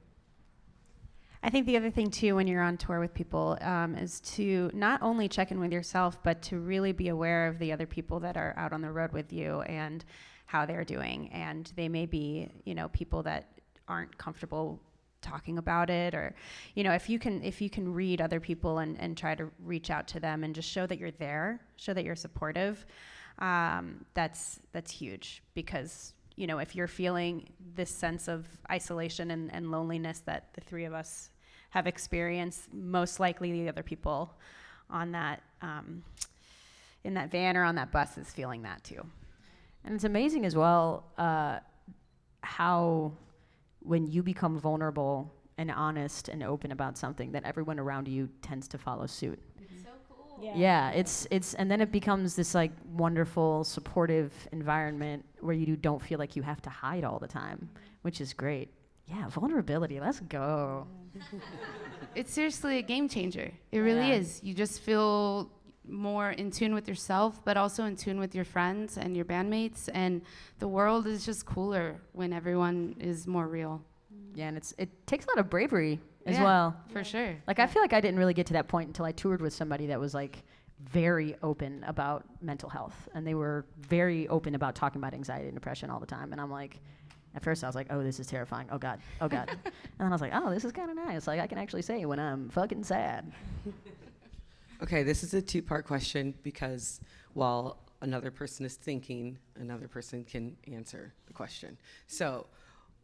I think the other thing too, when you're on tour with people, is to not only check in with yourself, but to really be aware of the other people that are out on the road with you and how they're doing. And they may be, people that aren't comfortable talking about it, or, if you can read other people and try to reach out to them and just show that you're there, show that you're supportive, that's huge. Because, if you're feeling this sense of isolation and loneliness that the three of us have experienced, most likely the other people on that, in that van or on that bus is feeling that too. And it's amazing as well how when you become vulnerable and honest and open about something, that everyone around you tends to follow suit. It's so cool. Yeah, it's and then it becomes this like wonderful, supportive environment where you don't feel like you have to hide all the time, which is great. Yeah, vulnerability, let's go. It's seriously a game changer. It really is. You just feel more in tune with yourself, but also in tune with your friends and your bandmates, and the world is just cooler when everyone is more real. Yeah, and it takes a lot of bravery as well. For sure. Like, I feel like I didn't really get to that point until I toured with somebody that was like very open about mental health, and they were very open about talking about anxiety and depression all the time. And I'm like, at first I was like, oh, this is terrifying. Oh God. And then I was like, oh, this is kind of nice. Like, I can actually say when I'm fucking sad. Okay, this is a two-part question, because while another person is thinking, another person can answer the question. So,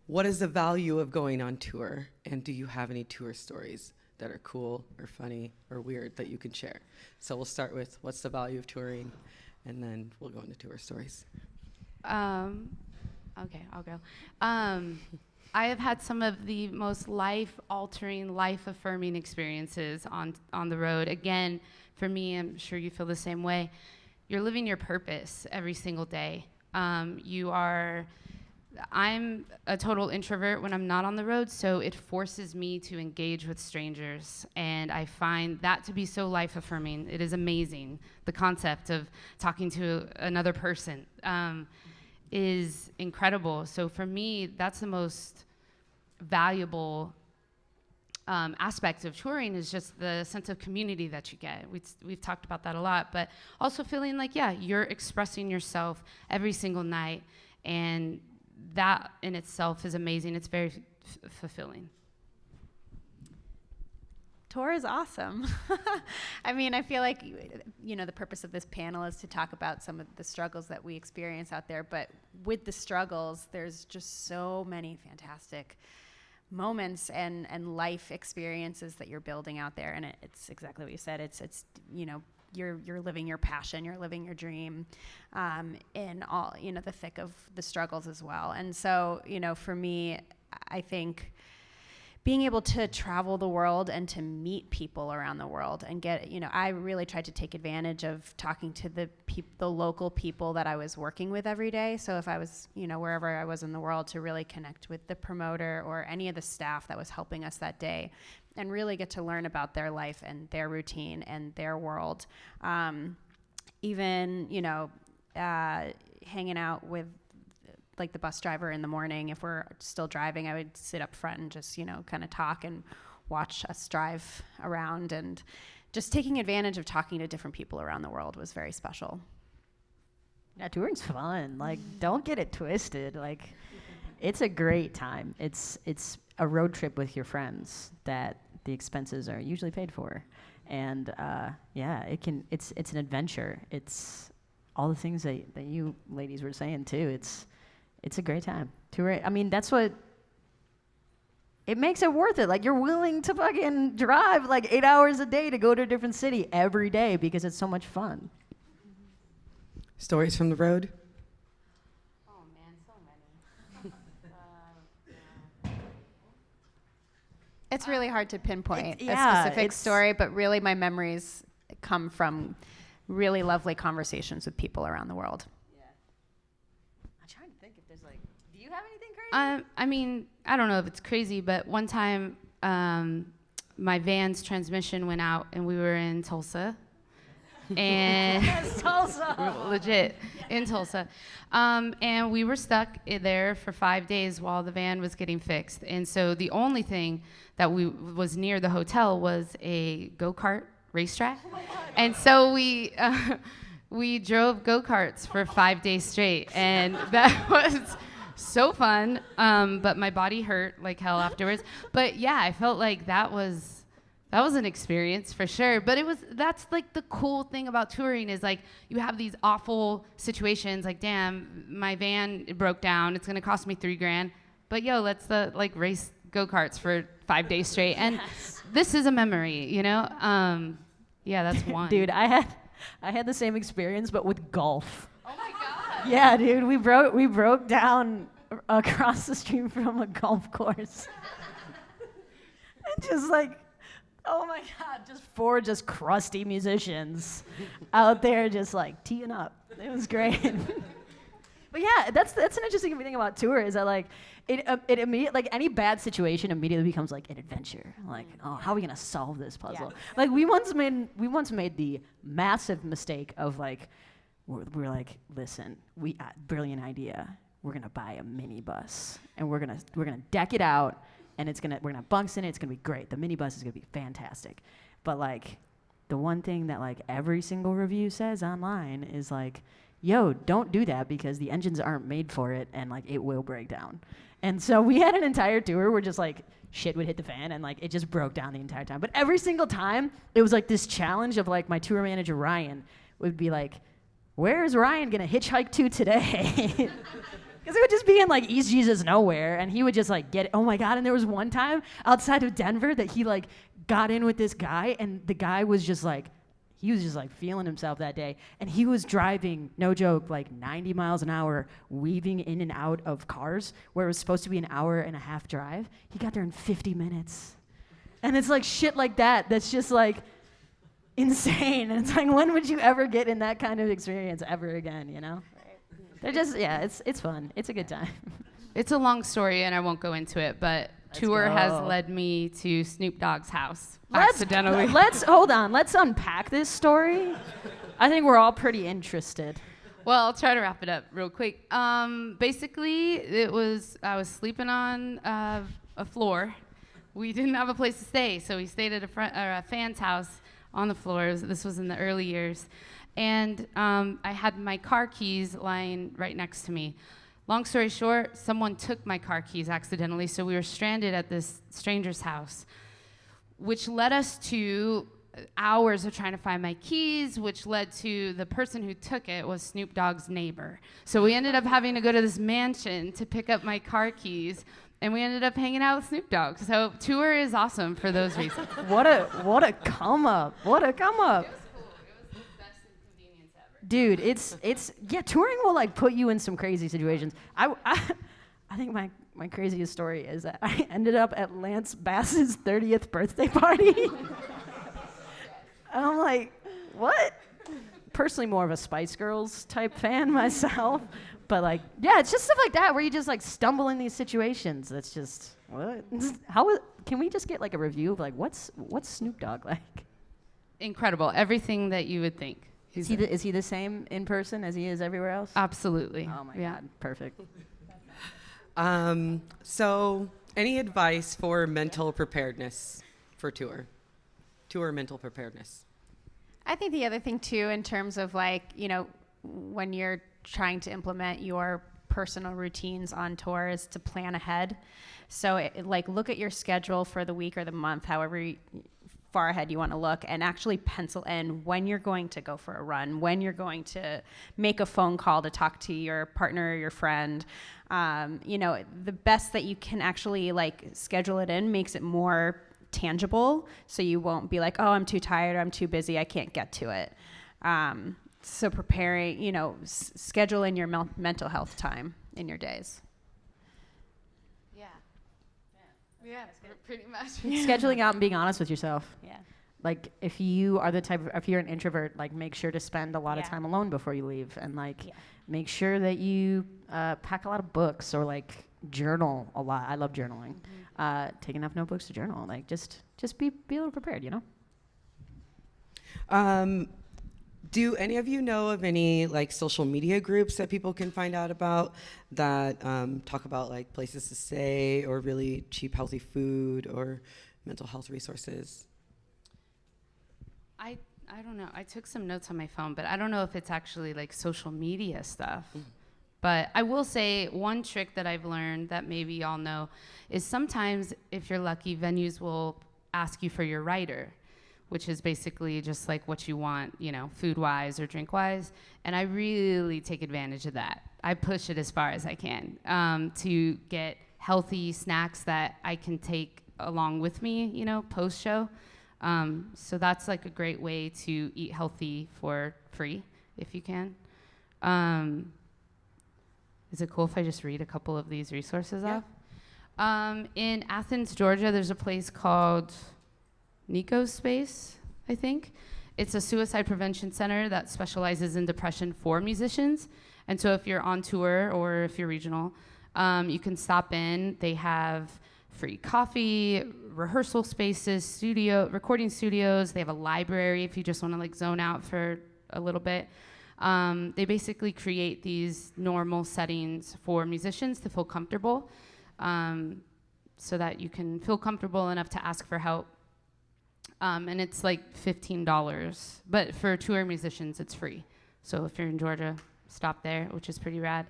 what is the value of going on tour? And do you have any tour stories that are cool or funny or weird that you can share? So we'll start with, what's the value of touring? And then we'll go into tour stories. Okay, I'll go. I have had some of the most life-altering, life-affirming experiences on the road. Again, for me, I'm sure you feel the same way. You're living your purpose every single day. I'm a total introvert when I'm not on the road, so it forces me to engage with strangers, and I find that to be so life-affirming. It is amazing. The concept of talking to another person is incredible. So for me, that's the most valuable aspect of touring, is just the sense of community that you get. We've talked about that a lot, but also feeling like, you're expressing yourself every single night, and that in itself is amazing. It's very fulfilling. Tour is awesome. I feel like, the purpose of this panel is to talk about some of the struggles that we experience out there, but with the struggles, there's just so many fantastic moments and life experiences that you're building out there. And it's exactly what you said. It's you're living your passion, you're living your dream, in all, the thick of the struggles as well. And so, for me, I think being able to travel the world and to meet people around the world and get, I really tried to take advantage of talking to the local people that I was working with every day. So if I was, wherever I was in the world, to really connect with the promoter or any of the staff that was helping us that day and really get to learn about their life and their routine and their world. Even, hanging out with like the bus driver in the morning. If we're still driving, I would sit up front and just, kind of talk and watch us drive around, and just taking advantage of talking to different people around the world was very special. Yeah, touring's fun. Like, don't get it twisted. Like, it's a great time. It's a road trip with your friends that the expenses are usually paid for. And it's an adventure. It's all the things that you ladies were saying too. It's a great time. I mean, that's what it makes it worth it. Like, you're willing to fucking drive like 8 hours a day to go to a different city every day because it's so much fun. Stories from the road? Oh man, so many. It's really hard to pinpoint a specific story, but really my memories come from really lovely conversations with people around the world. I'm trying to think if there's like, do you have anything crazy? I mean, I don't know if it's crazy, but one time my van's transmission went out and we were in Tulsa. And Yes, Tulsa. legit in Tulsa. And we were stuck there for 5 days while the van was getting fixed. And so the only thing that was near the hotel was a go-kart racetrack. Oh, and so we drove go-karts for 5 days straight, and that was so fun. But my body hurt like hell afterwards. But yeah, I felt like that was an experience for sure. But that's like the cool thing about touring is like you have these awful situations like, damn, my van broke down. It's gonna cost me $3,000. But yo, let's race go-karts for 5 days straight. And this is a memory, Yeah, that's one. Dude, I had the same experience, but with golf. Oh my God. Yeah, dude, we broke down across the street from a golf course. And just like, oh my God, just four crusty musicians out there just like teeing up. It was great. But yeah, that's an interesting thing about tour is that like it immediately, like any bad situation immediately becomes like an adventure. Like, oh, how are we gonna solve this puzzle? Yeah. Like we once made the massive mistake of like we're like, listen, brilliant idea. We're gonna buy a minibus and we're gonna deck it out and we're gonna have bunks in it. It's gonna be great. The minibus is gonna be fantastic. But like the one thing that like every single review says online is like, yo, don't do that because the engines aren't made for it and like it will break down. And so we had an entire tour where just like shit would hit the fan and like it just broke down the entire time. But every single time it was like this challenge of like my tour manager Ryan would be like, where is Ryan gonna hitchhike to today? Because it would just be in like East Jesus nowhere and he would just like get it. Oh my God. And there was one time outside of Denver that he like got in with this guy and the guy was just like, he was just like feeling himself that day. And he was driving, no joke, like 90 miles an hour, weaving in and out of cars where it was supposed to be an hour and a half drive. He got there in 50 minutes. And it's like shit like that. That's just like insane. And it's like, when would you ever get in that kind of experience ever again, you know? They're just, yeah, it's fun. It's a good time. It's a long story and I won't go into it, but tour has led me to Snoop Dogg's house accidentally. Hold on. Let's unpack this story. I think we're all pretty interested. Well, I'll try to wrap it up real quick. Basically, I was sleeping on a floor. We didn't have a place to stay, so we stayed at a fan's house on the floor. This was in the early years. And I had my car keys lying right next to me. Long story short, someone took my car keys accidentally, so we were stranded at this stranger's house, which led us to hours of trying to find my keys, which led to the person who took it was Snoop Dogg's neighbor. So we ended up having to go to this mansion to pick up my car keys, and we ended up hanging out with Snoop Dogg. So tour is awesome for those reasons. What a come up. What a come up. Dude, it's touring will like put you in some crazy situations. I think my craziest story is that I ended up at Lance Bass's 30th birthday party. And I'm like, what? Personally, more of a Spice Girls type fan myself. But like, yeah, it's just stuff like that where you just like stumble in these situations. That's just, what? Can we just get like a review of like, what's Snoop Dogg like? Incredible. Everything that you would think. Is he the same in person as he is everywhere else? Absolutely. Oh my God, perfect. So any advice for mental preparedness for tour mental preparedness? I think the other thing too, in terms of like, when you're trying to implement your personal routines on tour, is to plan ahead. So like look at your schedule for the week or the month, however far ahead you want to look, and actually pencil in when you're going to go for a run, when you're going to make a phone call to talk to your partner or your friend. The best that you can actually like schedule it in makes it more tangible, so you won't be like, oh, I'm too tired, or I'm too busy, I can't get to it. So preparing, schedule in your mental health time in your days. Yeah, pretty much. Scheduling out and being honest with yourself. Yeah. Like if you're an introvert, like make sure to spend a lot of time alone before you leave, and like make sure that you pack a lot of books, or like journal a lot. I love journaling. Take enough notebooks to journal. Like just be a little prepared, Do any of you know of any like social media groups that people can find out about that talk about like places to stay, or really cheap, healthy food, or mental health resources? I don't know. I took some notes on my phone, but I don't know if it's actually like social media stuff. But I will say one trick that I've learned that maybe y'all know is sometimes, if you're lucky, venues will ask you for your rider, which is basically just like what you want, food-wise or drink-wise. And I really take advantage of that. I push it as far as I can to get healthy snacks that I can take along with me, post-show. So that's like a great way to eat healthy for free, if you can. Is it cool if I just read a couple of these resources off? In Athens, Georgia, there's a place called Nico Space, I think. It's a suicide prevention center that specializes in depression for musicians. And so if you're on tour or if you're regional, you can stop in. They have free coffee, rehearsal spaces, recording studios. They have a library if you just want to like zone out for a little bit. They basically create these normal settings for musicians to feel comfortable, so that you can feel comfortable enough to ask for help. And it's like $15, but for tour musicians, it's free. So if you're in Georgia, stop there, which is pretty rad.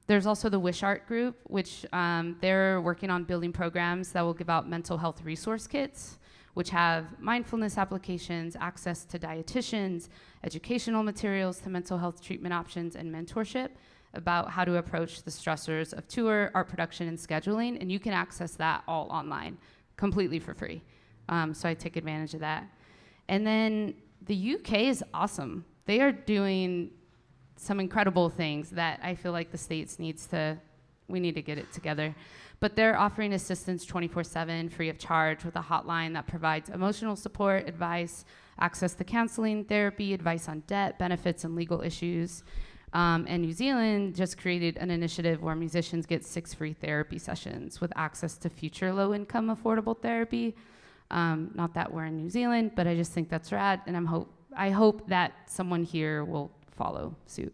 There's also the Wish Art group, which they're working on building programs that will give out mental health resource kits, which have mindfulness applications, access to dietitians, educational materials to mental health treatment options, and mentorship about how to approach the stressors of tour, art production, and scheduling. And you can access that all online, completely for free. So I take advantage of that. And then the UK is awesome. They are doing some incredible things that I feel like the States we need to get it together. But they're offering assistance 24/7, free of charge, with a hotline that provides emotional support, advice, access to counseling, therapy, advice on debt, benefits, and legal issues. And New Zealand just created an initiative where musicians get 6 free therapy sessions with access to future low-income affordable therapy. Not that we're in New Zealand, but I just think that's rad, and I hope that someone here will follow suit.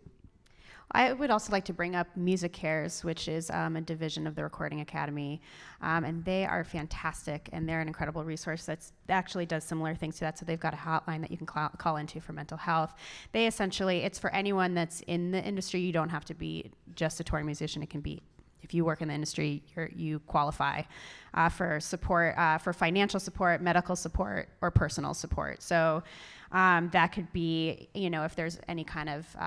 I would also like to bring up Music Cares, which is a division of the Recording Academy, and they are fantastic, and they're an incredible resource that actually does similar things to that. So they've got a hotline that you can call into for mental health. They essentially, it's for anyone that's in the industry. You don't have to be just a touring musician. It can be, if you work in the industry, you qualify for support, for financial support, medical support, or personal support. So that could be, if there's any kind of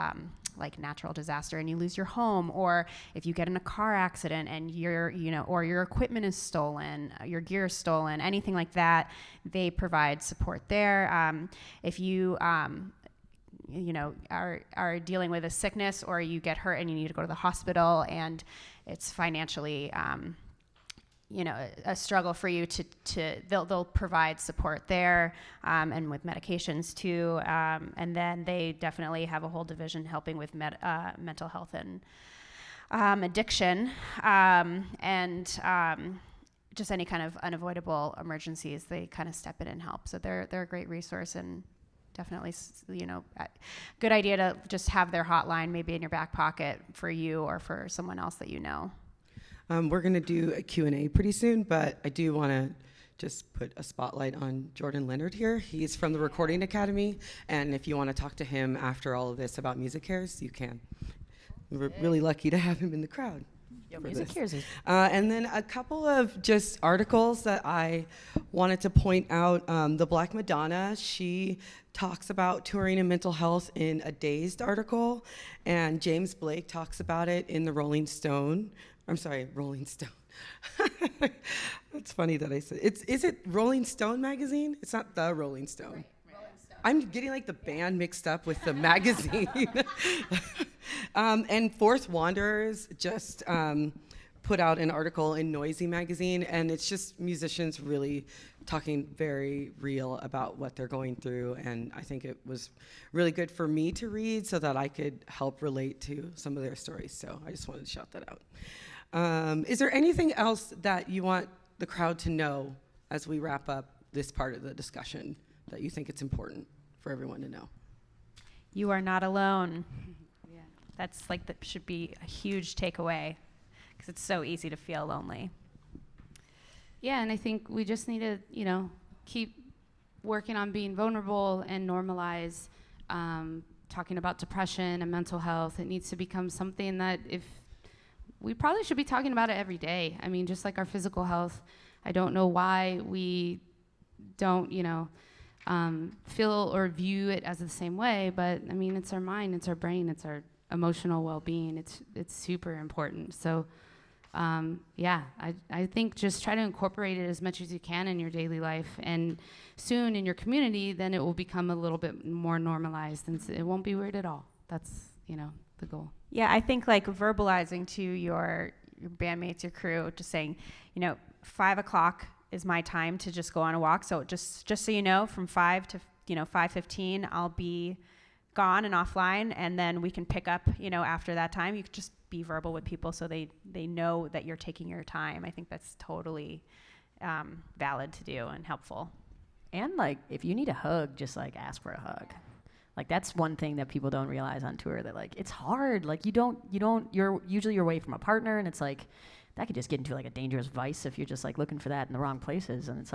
like natural disaster and you lose your home, or if you get in a car accident and or your equipment is stolen, your gear is stolen, anything like that, they provide support there. If you are dealing with a sickness, or you get hurt and you need to go to the hospital, and it's financially a struggle for you they'll provide support there, and with medications too, and then they definitely have a whole division helping with mental health and addiction, and just any kind of unavoidable emergencies. They kind of step in and help. So they're a great resource, and definitely, good idea to just have their hotline maybe in your back pocket for you or for someone else that you know. We're going to do a Q&A pretty soon, but I do want to just put a spotlight on Jordan Leonard here. He's from the Recording Academy, and if you want to talk to him after all of this about Music Cares, you can. We're really lucky to have him in the crowd. Music Cares is and then a couple of just articles that I wanted to point out. The Black Madonna, she talks about touring and mental health in a Dazed article, and James Blake talks about it in the Rolling Stone. Rolling Stone. It's funny that I said is it Rolling Stone magazine? It's not the Rolling Stone. Right. Rolling Stone. I'm getting like the band mixed up with the magazine. And Fourth Wanderers just put out an article in Noisy magazine, and it's just musicians really talking very real about what they're going through, and I think it was really good for me to read so that I could help relate to some of their stories. So I just wanted to shout that out. Is there anything else that you want the crowd to know as we wrap up this part of the discussion that you think it's important for everyone to know? You are not alone. Yeah. That should be a huge takeaway, because it's so easy to feel lonely. Yeah, and I think we just need to, keep working on being vulnerable and normalize talking about depression and mental health. It needs to become something that we probably should be talking about it every day. I mean, just like our physical health. I don't know why we don't, feel or view it as the same way, but I mean, it's our mind, it's our brain, it's our emotional well-being. It's super important. So, I think just try to incorporate it as much as you can in your daily life, and soon in your community, then it will become a little bit more normalized, and it won't be weird at all. That's, the goal. Yeah, I think verbalizing to your bandmates, your crew, just saying, 5 o'clock is my time to just go on a walk. So just so you know, from 5 to 5:15, I'll be gone and offline, and then we can pick up, after that time. You could just be verbal with people so they know that you're taking your time. I think that's totally valid to do and helpful. And if you need a hug, just ask for a hug. That's one thing that people don't realize on tour, that it's hard. You're usually away from a partner, and it's that could just get into a dangerous vice if you're just looking for that in the wrong places. And it's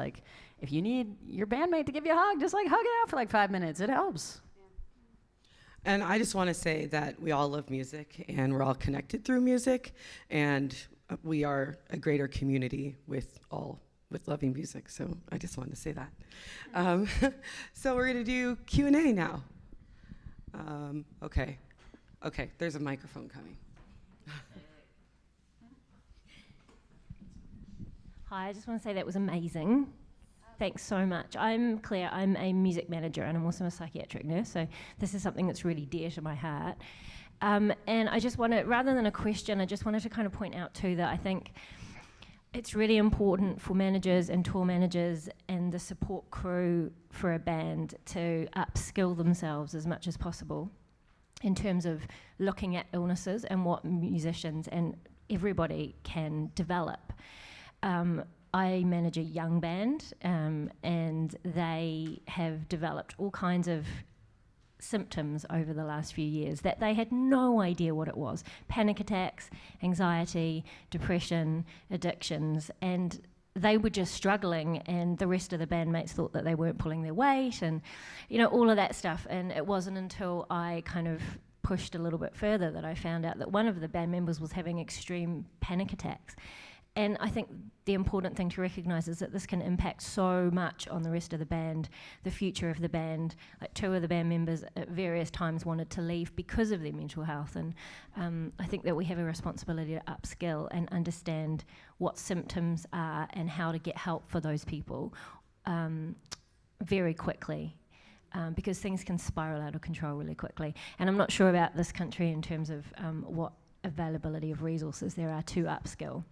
if you need your bandmate to give you a hug, just hug it out for 5 minutes. It helps. And I just want to say that we all love music, and we're all connected through music, and we are a greater community with loving music. So I just wanted to say that. So we're going to do Q&A now. Okay, there's a microphone coming. Hi, I just want to say that was amazing. Thanks so much. I'm Claire. I'm a music manager, and I'm also a psychiatric nurse, so this is something that's really dear to my heart. And I just want to, rather than a question, I just wanted to kind of point out too that I think it's really important for managers and tour managers and the support crew for a band to upskill themselves as much as possible in terms of looking at illnesses and what musicians and everybody can develop. I manage a young band, and they have developed all kinds of symptoms over the last few years that they had no idea what it was. Panic attacks, anxiety, depression, addictions, and they were just struggling, and the rest of the bandmates thought that they weren't pulling their weight, and all of that stuff. And it wasn't until I kind of pushed a little bit further that I found out that one of the band members was having extreme panic attacks. And I think the important thing to recognise is that this can impact so much on the rest of the band, the future of the band. 2 of the band members at various times wanted to leave because of their mental health. And I think that we have a responsibility to upskill and understand what symptoms are and how to get help for those people very quickly. because things can spiral out of control really quickly. And I'm not sure about this country in terms of what availability of resources there are to upskill.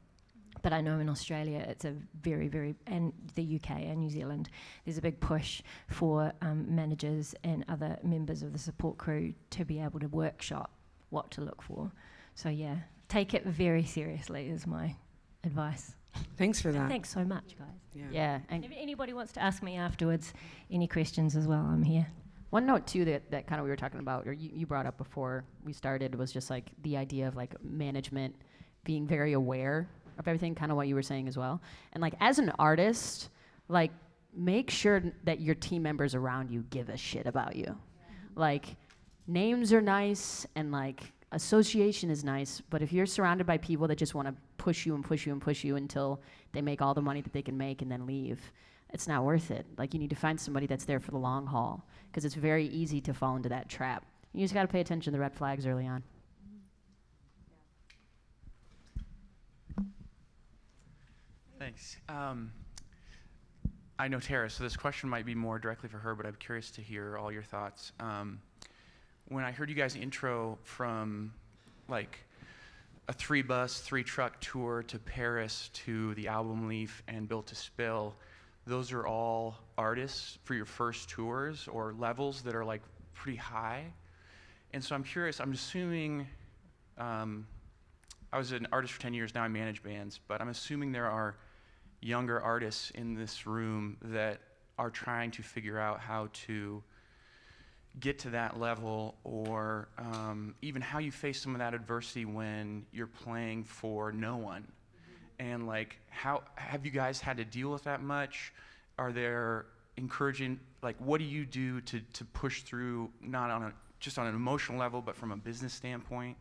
But I know in Australia it's a very, and the UK and New Zealand, there's a big push for managers and other members of the support crew to be able to workshop what to look for. So yeah, take it very seriously is my advice. Thanks for that. Thanks so much, guys. Yeah. And if anybody wants to ask me afterwards any questions as well, I'm here. One note too that kind of we were talking about, or you brought up before we started, was just like the idea of like management being very aware of everything, kind of what you were saying as well. And like as an artist, like make sure that your team members around you give a shit about you. Like names are nice and like association is nice, but if you're surrounded by people that just want to push you and push you and push you until they make all the money that they can make and then leave, it's not worth it. Like you need to find somebody that's there for the long haul, because it's very easy to fall into that trap. You just got to pay attention to the red flags early on. Thanks. I know Terra, so this question might be more directly for her, but I'm curious to hear all your thoughts. When I heard you guys intro from like a 3-bus, 3-truck tour to Paris to the album Leaf and Built to Spill, those are all artists for your first tours or levels that are like pretty high. And so I'm curious, I'm assuming, I was an artist for 10 years, now I manage bands, but I'm assuming there are younger artists in this room that are trying to figure out how to get to that level, or even how you face some of that adversity when you're playing for no one. And like, how have you guys had to deal with that much? Are there encouraging, like, what do you do to push through, not on just on an emotional level, but from a business standpoint,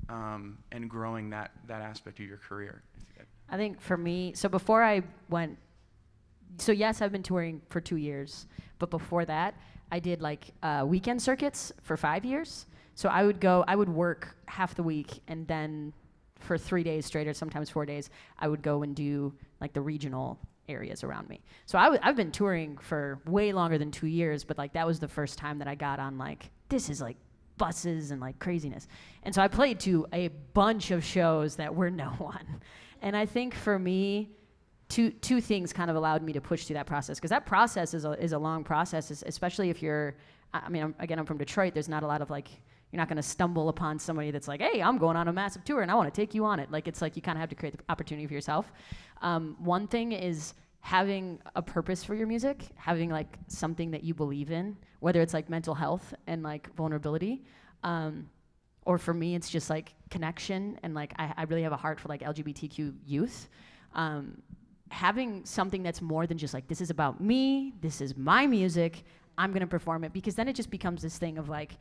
and growing that aspect of your career? I think for me, so before I went, so yes, I've been touring for 2 years, but before that, I did like weekend circuits for 5 years. So I would work half the week, and then for 3 days straight, or sometimes 4 days, I would go and do like the regional areas around me. So I've been touring for way longer than 2 years, but like that was the first time that I got on like, this is like buses and like craziness. And so I played to a bunch of shows that were no one. And I think for me, two things kind of allowed me to push through that process, because that process is a long process, especially if you're, I'm from Detroit. There's not a lot of like, you're not going to stumble upon somebody that's like, hey, I'm going on a massive tour and I want to take you on it. Like, it's like you kind of have to create the opportunity for yourself. One thing is having a purpose for your music, having like something that you believe in, whether it's like mental health and like vulnerability, or for me, it's just like connection, and like I really have a heart for like LGBTQ youth. Having something that's more than just like, this is about me, this is my music, I'm gonna perform it, because then it just becomes this thing of like,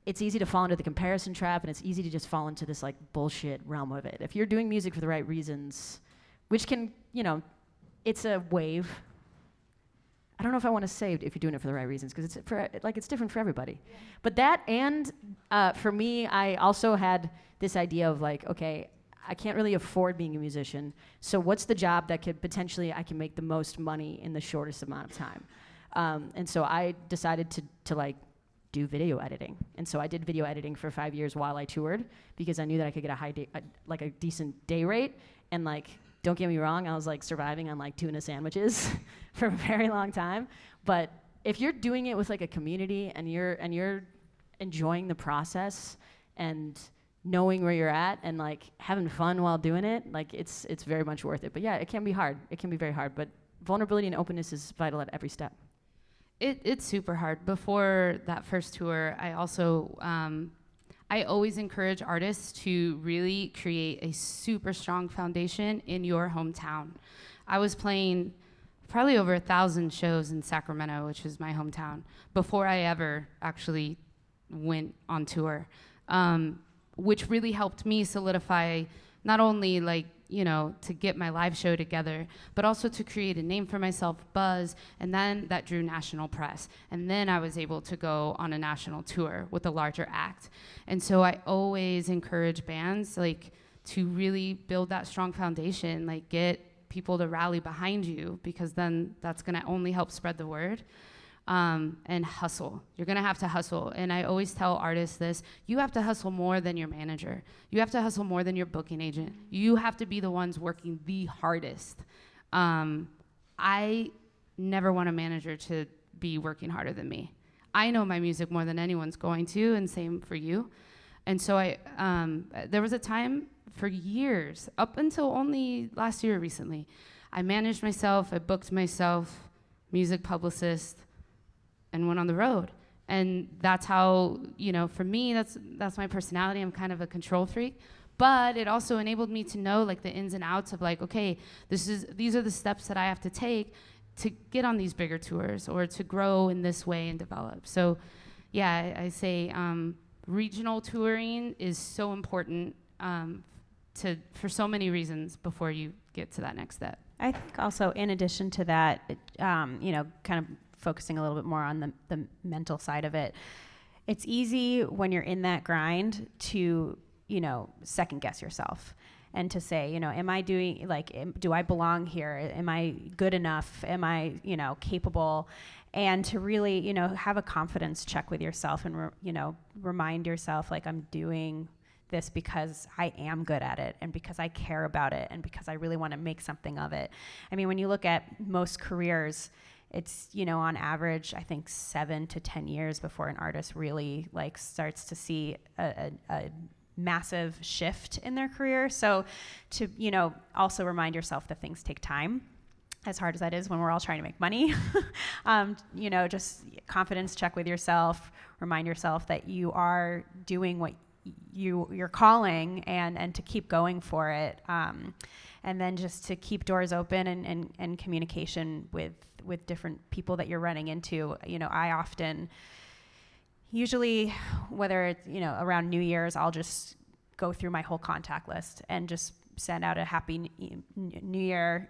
it's easy to fall into the comparison trap, and it's easy to just fall into this like bullshit realm of it. If you're doing music for the right reasons, which can, it's a wave. I don't know if I want to say if you're doing it for the right reasons, because it's different for everybody. Yeah. But that, and for me, I also had this idea of like, okay, I can't really afford being a musician, so what's the job that could potentially I can make the most money in the shortest amount of time? And so I decided to like do video editing. And so I did video editing for 5 years while I toured, because I knew that I could get a decent day rate. And like, don't get me wrong, I was like surviving on like tuna sandwiches for a very long time. But if you're doing it with like a community, and you're enjoying the process and knowing where you're at and like having fun while doing it, like it's very much worth it. But yeah, it can be hard. It can be very hard, but vulnerability and openness is vital at every step. It's super hard. Before that first tour, I also, I always encourage artists to really create a super strong foundation in your hometown. I was playing probably over 1,000 shows in Sacramento, which is my hometown, before I ever actually went on tour, which really helped me solidify not only like, to get my live show together, but also to create a name for myself, buzz, and then that drew national press. And then I was able to go on a national tour with a larger act. And so I always encourage bands like to really build that strong foundation, like get people to rally behind you, because then that's gonna only help spread the word. and hustle. You're gonna have to hustle. And I always tell artists this, you have to hustle more than your manager. You have to hustle more than your booking agent. You have to be the ones working the hardest. I never want a manager to be working harder than me. I know my music more than anyone's going to, and same for you. And so there was a time for years, up until only last year recently, I managed myself, I booked myself, music publicist, and went on the road. And that's how, for me, that's my personality. I'm kind of a control freak. But it also enabled me to know like the ins and outs of like, okay, these are the steps that I have to take to get on these bigger tours or to grow in this way and develop. So yeah, I say regional touring is so important for so many reasons before you get to that next step. I think also in addition to that, kind of focusing a little bit more on the mental side of it, it's easy when you're in that grind to, second guess yourself and to say, am I doing, do I belong here? Am I good enough? Am I, capable? And to really, have a confidence check with yourself and, remind yourself, like, I'm doing this because I am good at it and because I care about it and because I really want to make something of it. I mean, when you look at most careers, it's, on average, I think 7 to 10 years before an artist really starts to see a massive shift in their career. So to, also remind yourself that things take time, as hard as that is when we're all trying to make money. Just confidence check with yourself, remind yourself that you are doing what you're calling and to keep going for it. And then just to keep doors open and communication with different people that you're running into. I often, usually whether it's, around New Year's, I'll just go through my whole contact list and just send out a happy New Year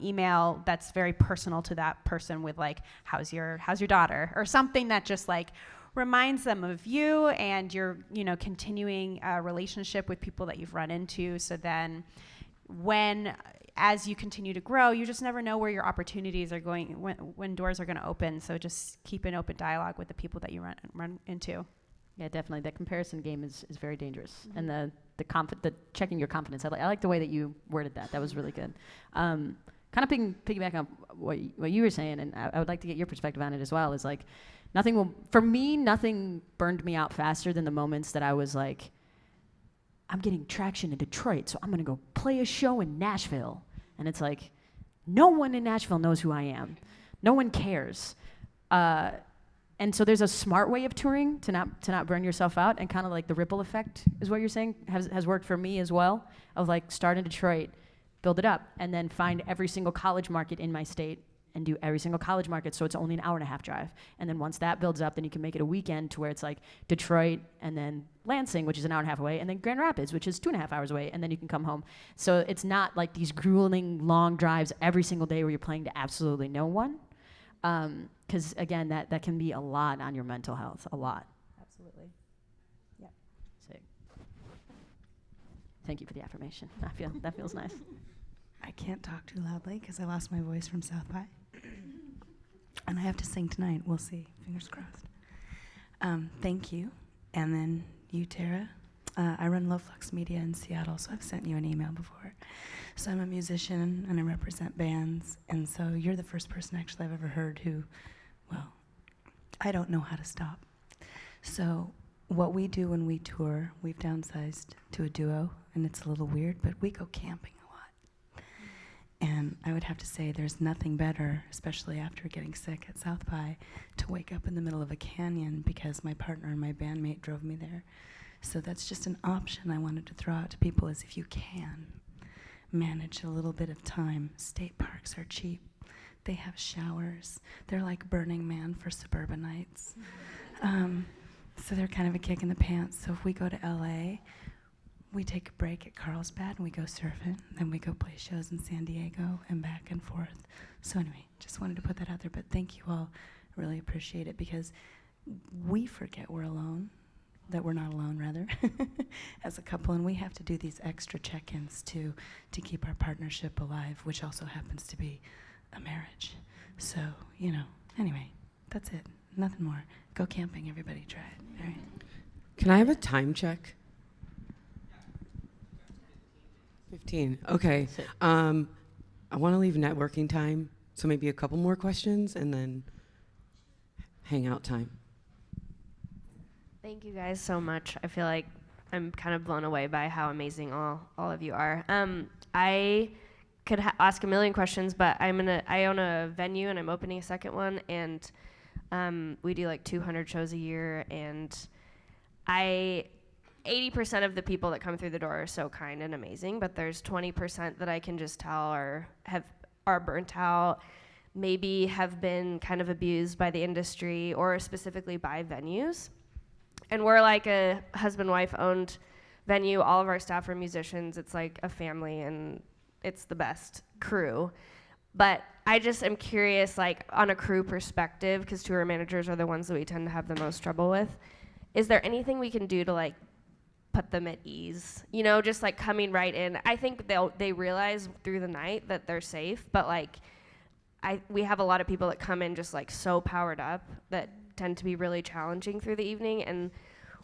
email that's very personal to that person with like, how's your daughter? Or something that just like reminds them of you and your, continuing a relationship with people that you've run into. So then as you continue to grow, you just never know where your opportunities are going, when doors are going to open. So just keep an open dialogue with the people that you run into. Yeah, definitely. That comparison game is very dangerous. Mm-hmm. And the checking your confidence. I like the way that you worded that. That was really good. Kind of piggyback on what you were saying, and I would like to get your perspective on it as well, is like, nothing burned me out faster than the moments that I was like, I'm getting traction in Detroit, so I'm going to go play a show in Nashville. And it's like, no one in Nashville knows who I am. No one cares. And so there's a smart way of touring to not burn yourself out, and kind of like the ripple effect is what you're saying has worked for me as well, of like start in Detroit, build it up, and then find every single college market in my state and do every single college market, so it's only an hour and a half drive. And then once that builds up, then you can make it a weekend to where it's like Detroit and then Lansing, which is an hour and a half away, and then Grand Rapids, which is 2.5 hours away, and then you can come home. So it's not like these grueling long drives every single day where you're playing to absolutely no one. Because again, that can be a lot on your mental health, a lot. Absolutely. Yeah. Sick. Thank you for the affirmation. That feels nice. I can't talk too loudly because I lost my voice from South by. And I have to sing tonight. We'll see. Fingers crossed. Thank you. And then you, Terra. I run Low Flux Media in Seattle, so I've sent you an email before. So I'm a musician, and I represent bands. And so you're the first person actually I've ever heard who, well, I don't know how to stop. So what we do when we tour, we've downsized to a duo, and it's a little weird, but we go camping a lot. And I would have to say there's nothing better, especially after getting sick at South by, to wake up in the middle of a canyon because my partner and my bandmate drove me there. So that's just an option I wanted to throw out to people, is if you can manage a little bit of time. State parks are cheap. They have showers. They're like Burning Man for suburbanites. So they're kind of a kick in the pants. So if we go to LA, we take a break at Carlsbad and we go surfing. Then we go play shows in San Diego and back and forth. So anyway, just wanted to put that out there. But thank you all. I really appreciate it, because we forget we're alone. That we're not alone, rather, as a couple, and we have to do these extra check-ins to keep our partnership alive, which also happens to be a marriage. So, anyway, That's it. Nothing more. Go camping, everybody. Try it. All right. Can I have a time check? 15. Okay. I want to leave networking time, so maybe a couple more questions and then hangout time. Thank you guys so much. I feel like I'm kind of blown away by how amazing all of you are. I could ask a million questions, but I own a venue and I'm opening a second one, and we do like 200 shows a year, and 80% of the people that come through the door are so kind and amazing, but there's 20% that I can just tell are burnt out, maybe have been kind of abused by the industry or specifically by venues. And we're like a husband-wife owned venue. All of our staff are musicians. It's like a family, and it's the best crew. But I just am curious, like on a crew perspective, because tour managers are the ones that we tend to have the most trouble with. Is there anything we can do to like put them at ease? You know, just like coming right in. I think they realize through the night that they're safe, but like we have a lot of people that come in just like so powered up that tend to be really challenging through the evening, and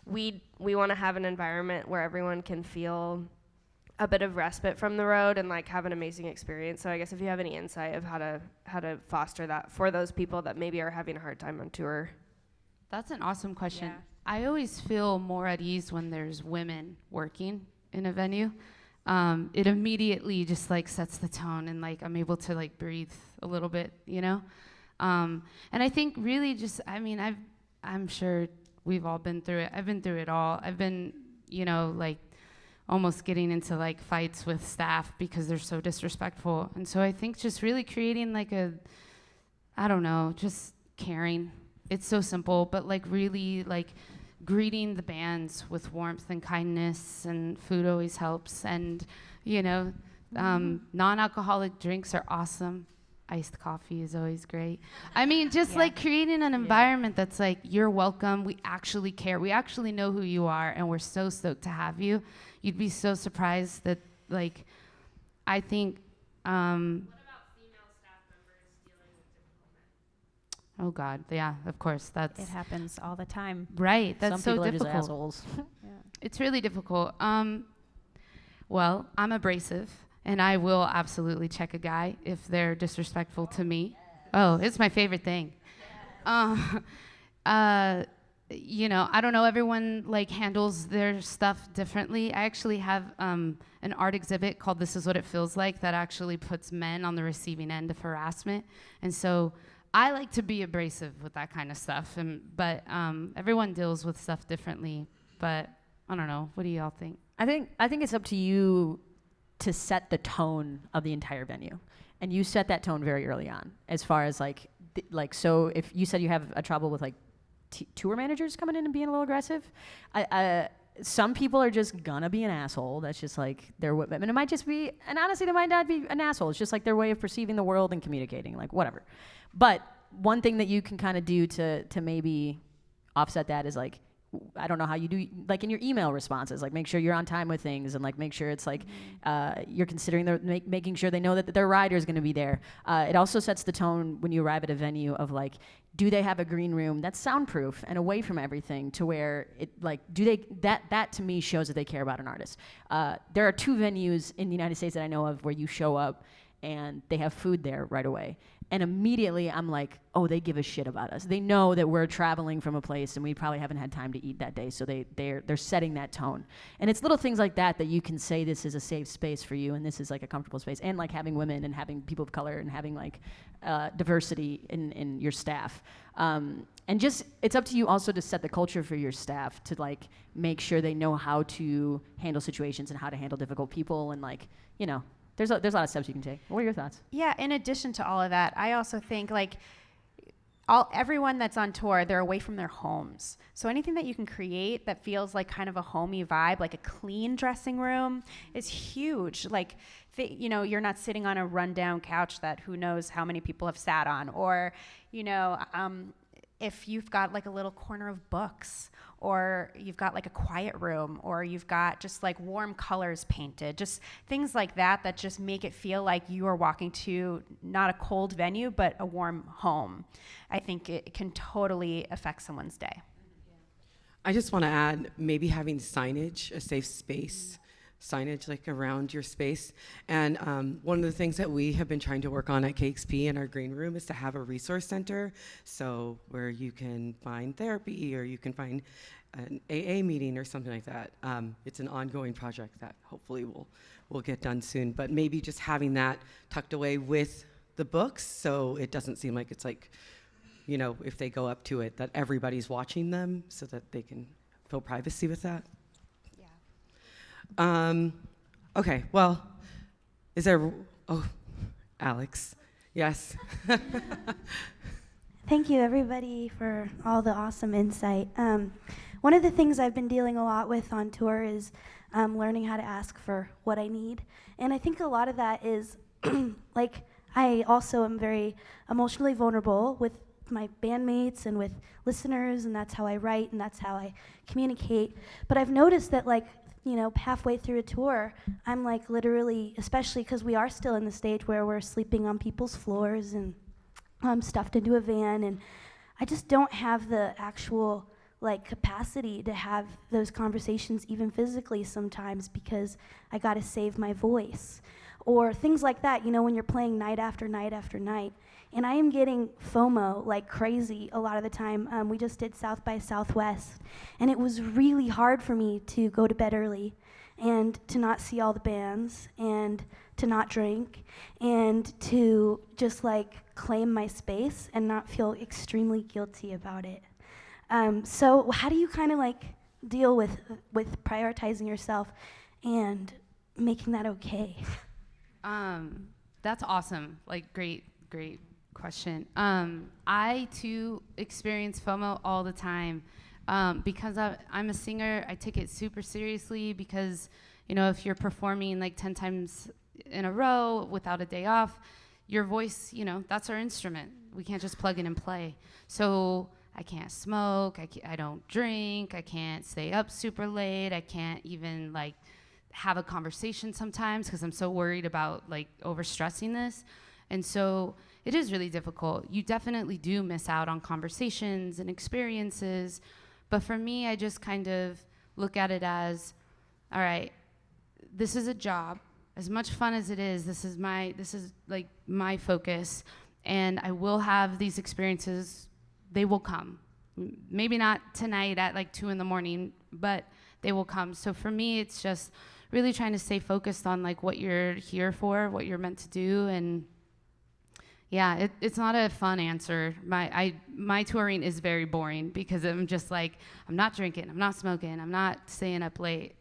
we want to have an environment where everyone can feel a bit of respite from the road and like have an amazing experience. So I guess if you have any insight of how to foster that for those people that maybe are having a hard time on tour. That's an awesome question. Yeah. I always feel more at ease when there's women working in a venue. It immediately just like sets the tone, and like I'm able to like breathe a little bit, you know? And I think really just, I mean, I'm sure we've all been through it. I've been through it all. I've been, you know, like almost getting into like fights with staff because they're so disrespectful. And so I think just really creating like I don't know, just caring. It's so simple, but like really like greeting the bands with warmth and kindness, and food always helps. And, you know, non-alcoholic drinks are awesome. Iced coffee is always great. I mean, just like creating an environment that's like, you're welcome. We actually care. We actually know who you are, and we're so stoked to have you. You'd be so surprised that, like, I think. What about female staff members dealing with difficult men? Oh God, yeah, of course. It happens all the time. Right. That's Some so people are difficult. just assholes. It's really difficult. Well, I'm abrasive, and I will absolutely check a guy if they're disrespectful to me. Oh, it's my favorite thing. You know, I don't know, everyone like handles their stuff differently. I actually have an art exhibit called This Is What It Feels Like that actually puts men on the receiving end of harassment. And so I like to be abrasive with that kind of stuff. But everyone deals with stuff differently. But I don't know. What do y'all think? I think it's up to you to set the tone of the entire venue, and you set that tone very early on. As far as like so, if you said you have a trouble with like tour managers coming in and being a little aggressive, some people are just gonna be an asshole. That's just like their and it might just be, and honestly, they might not be an asshole. It's just like their way of perceiving the world and communicating, like whatever. But one thing that you can kind of do to maybe offset that is like, I don't know how you do, like in your email responses, like make sure you're on time with things, and like make sure it's like you're considering making sure they know that their rider is going to be there. It also sets the tone when you arrive at a venue of like, do they have a green room that's soundproof and away from everything, to where it like, do they, that to me shows that they care about an artist. There are 2 venues in the United States that I know of where you show up and they have food there right away. And immediately I'm like, oh, they give a shit about us. They know that we're traveling from a place and we probably haven't had time to eat that day. So they're setting that tone. And it's little things like that you can say, this is a safe space for you, and this is like a comfortable space. And like having women and having people of color and having like diversity in your staff. And just, it's up to you also to set the culture for your staff, to like make sure they know how to handle situations and how to handle difficult people, and like, you know, there's a lot of steps you can take. What are your thoughts? Yeah, in addition to all of that, I also think like everyone that's on tour, they're away from their homes. So anything that you can create that feels like kind of a homey vibe, like a clean dressing room, is huge. Like, you know, you're not sitting on a rundown couch that who knows how many people have sat on, or, you know, if you've got like a little corner of books, or you've got like a quiet room, or you've got just like warm colors painted, just things like that that just make it feel like you are walking to not a cold venue, but a warm home. I think it can totally affect someone's day. I just want to add maybe having signage, a safe space, signage like around your space. And one of the things that we have been trying to work on at KEXP in our green room is to have a resource center, so where you can find therapy or you can find an AA meeting or something like that. It's an ongoing project that hopefully will get done soon, but maybe just having that tucked away with the books, so it doesn't seem like it's like, you know, if they go up to it, that everybody's watching them, so that they can feel privacy with that. Okay, well, is there, Alex, yes. Thank you, everybody, for all the awesome insight. One of the things I've been dealing a lot with on tour is learning how to ask for what I need. And I think a lot of that is, like, I also am very emotionally vulnerable with my bandmates and with listeners, and that's how I write and that's how I communicate. But I've noticed that, like, you know, halfway through a tour, I'm like literally, especially because we are still in the stage where we're sleeping on people's floors and stuffed into a van, and I just don't have the actual like capacity to have those conversations even physically sometimes, because I gotta save my voice or things like that, you know, when you're playing night after night after night. And I am getting FOMO like crazy a lot of the time. We just did South by Southwest, and it was really hard for me to go to bed early and to not see all the bands and to not drink and to just like claim my space and not feel extremely guilty about it. So how do you kind of like deal with prioritizing yourself and making that okay? That's awesome. Like, great question. I too experience FOMO all the time, because I'm a singer. I take it super seriously, because, you know, if you're performing like 10 times in a row without a day off, your voice, you know, that's our instrument. We can't just plug in and play. So I can't smoke, I don't drink, I can't stay up super late, I can't even like have a conversation sometimes because I'm so worried about like overstressing this. And so it is really difficult. You definitely do miss out on conversations and experiences. But for me, I just kind of look at it as, all right, this is a job. As much fun as it is, this is like my focus. And I will have these experiences. They will come. Maybe not tonight at like 2 a.m, but they will come. So for me, it's just really trying to stay focused on like what you're here for, what you're meant to do. And yeah, it's not a fun answer. My touring is very boring, because I'm just like, I'm not drinking, I'm not smoking, I'm not staying up late.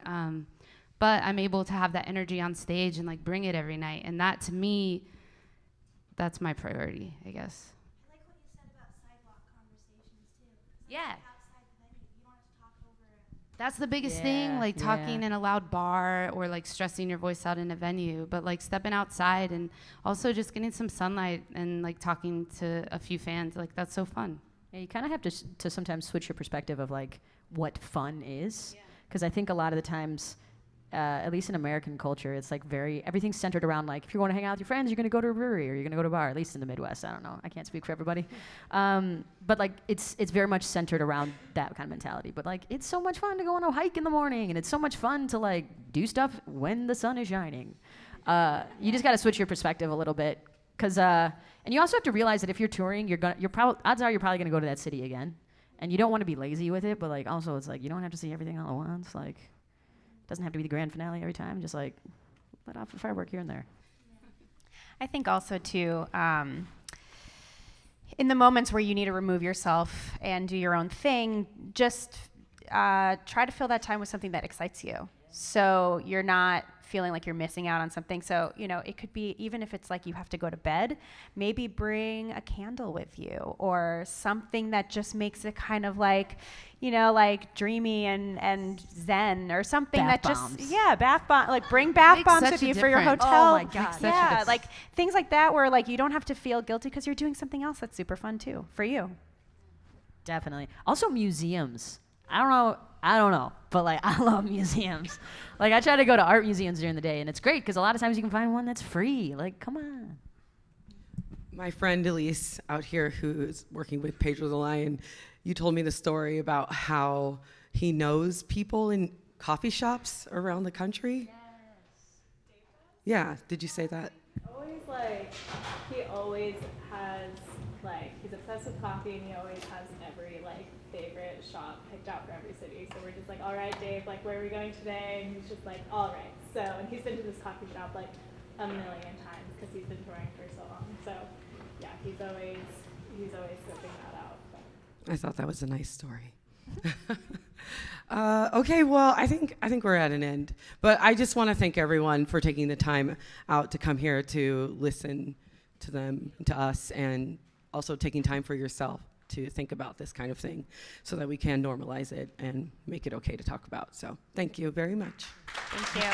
But I'm able to have that energy on stage and like bring it every night. And that, to me, that's my priority, I guess. I like what you said about sidewalk conversations too. Yeah. Outside the venue, you don't have to talk over it. That's the biggest thing, like talking in a loud bar or like stressing your voice out in a venue, but like stepping outside and also just getting some sunlight and like talking to a few fans, like that's so fun. Yeah, you kind of have to sometimes switch your perspective of like what fun is, because I think a lot of the times, at least in American culture, it's like everything's centered around like, if you want to hang out with your friends, you're going to go to a brewery or you're going to go to a bar, at least in the Midwest. I don't know. I can't speak for everybody. But like it's very much centered around that kind of mentality. But like, it's so much fun to go on a hike in the morning, and it's so much fun to like do stuff when the sun is shining. You just got to switch your perspective a little bit, because and you also have to realize that if you're touring, odds are you're probably going to go to that city again, and you don't want to be lazy with it. But like also, it's like you don't have to see everything all at once. Like, doesn't have to be the grand finale every time. Just like let off a firework here and there. I think also too, in the moments where you need to remove yourself and do your own thing, just try to fill that time with something that excites you. So you're not feeling like you're missing out on something. So, you know, it could be, even if it's like you have to go to bed, maybe bring a candle with you or something that just makes it kind of like, you know, like dreamy and zen or something bath that bombs. just, bath bomb, like bring bath bombs with you for your hotel. Oh my God. Yeah, like things like that where like you don't have to feel guilty because you're doing something else that's super fun too for you. Definitely. Also museums. I don't know, but like I love museums. Like I try to go to art museums during the day, and it's great because a lot of times you can find one that's free. Like, come on. My friend Elise out here, who's working with Pedro the Lion, you told me the story about how he knows people in coffee shops around the country. Yeah, did you say that? Always like, he always has, like, he's obsessed with coffee and he always has every, like, favorite shop picked out for every city. So we're just like, all right, Dave, like, where are we going today? And he's just like, all right. So, and he's been to this coffee shop, like, a million times because he's been touring for so long. So, yeah, he's always scoping that out. But. I thought that was a nice story. Okay, well, I think we're at an end. But I just want to thank everyone for taking the time out to come here to listen to them, to us, and also taking time for yourself to think about this kind of thing so that we can normalize it and make it okay to talk about. So thank you very much. Thank you.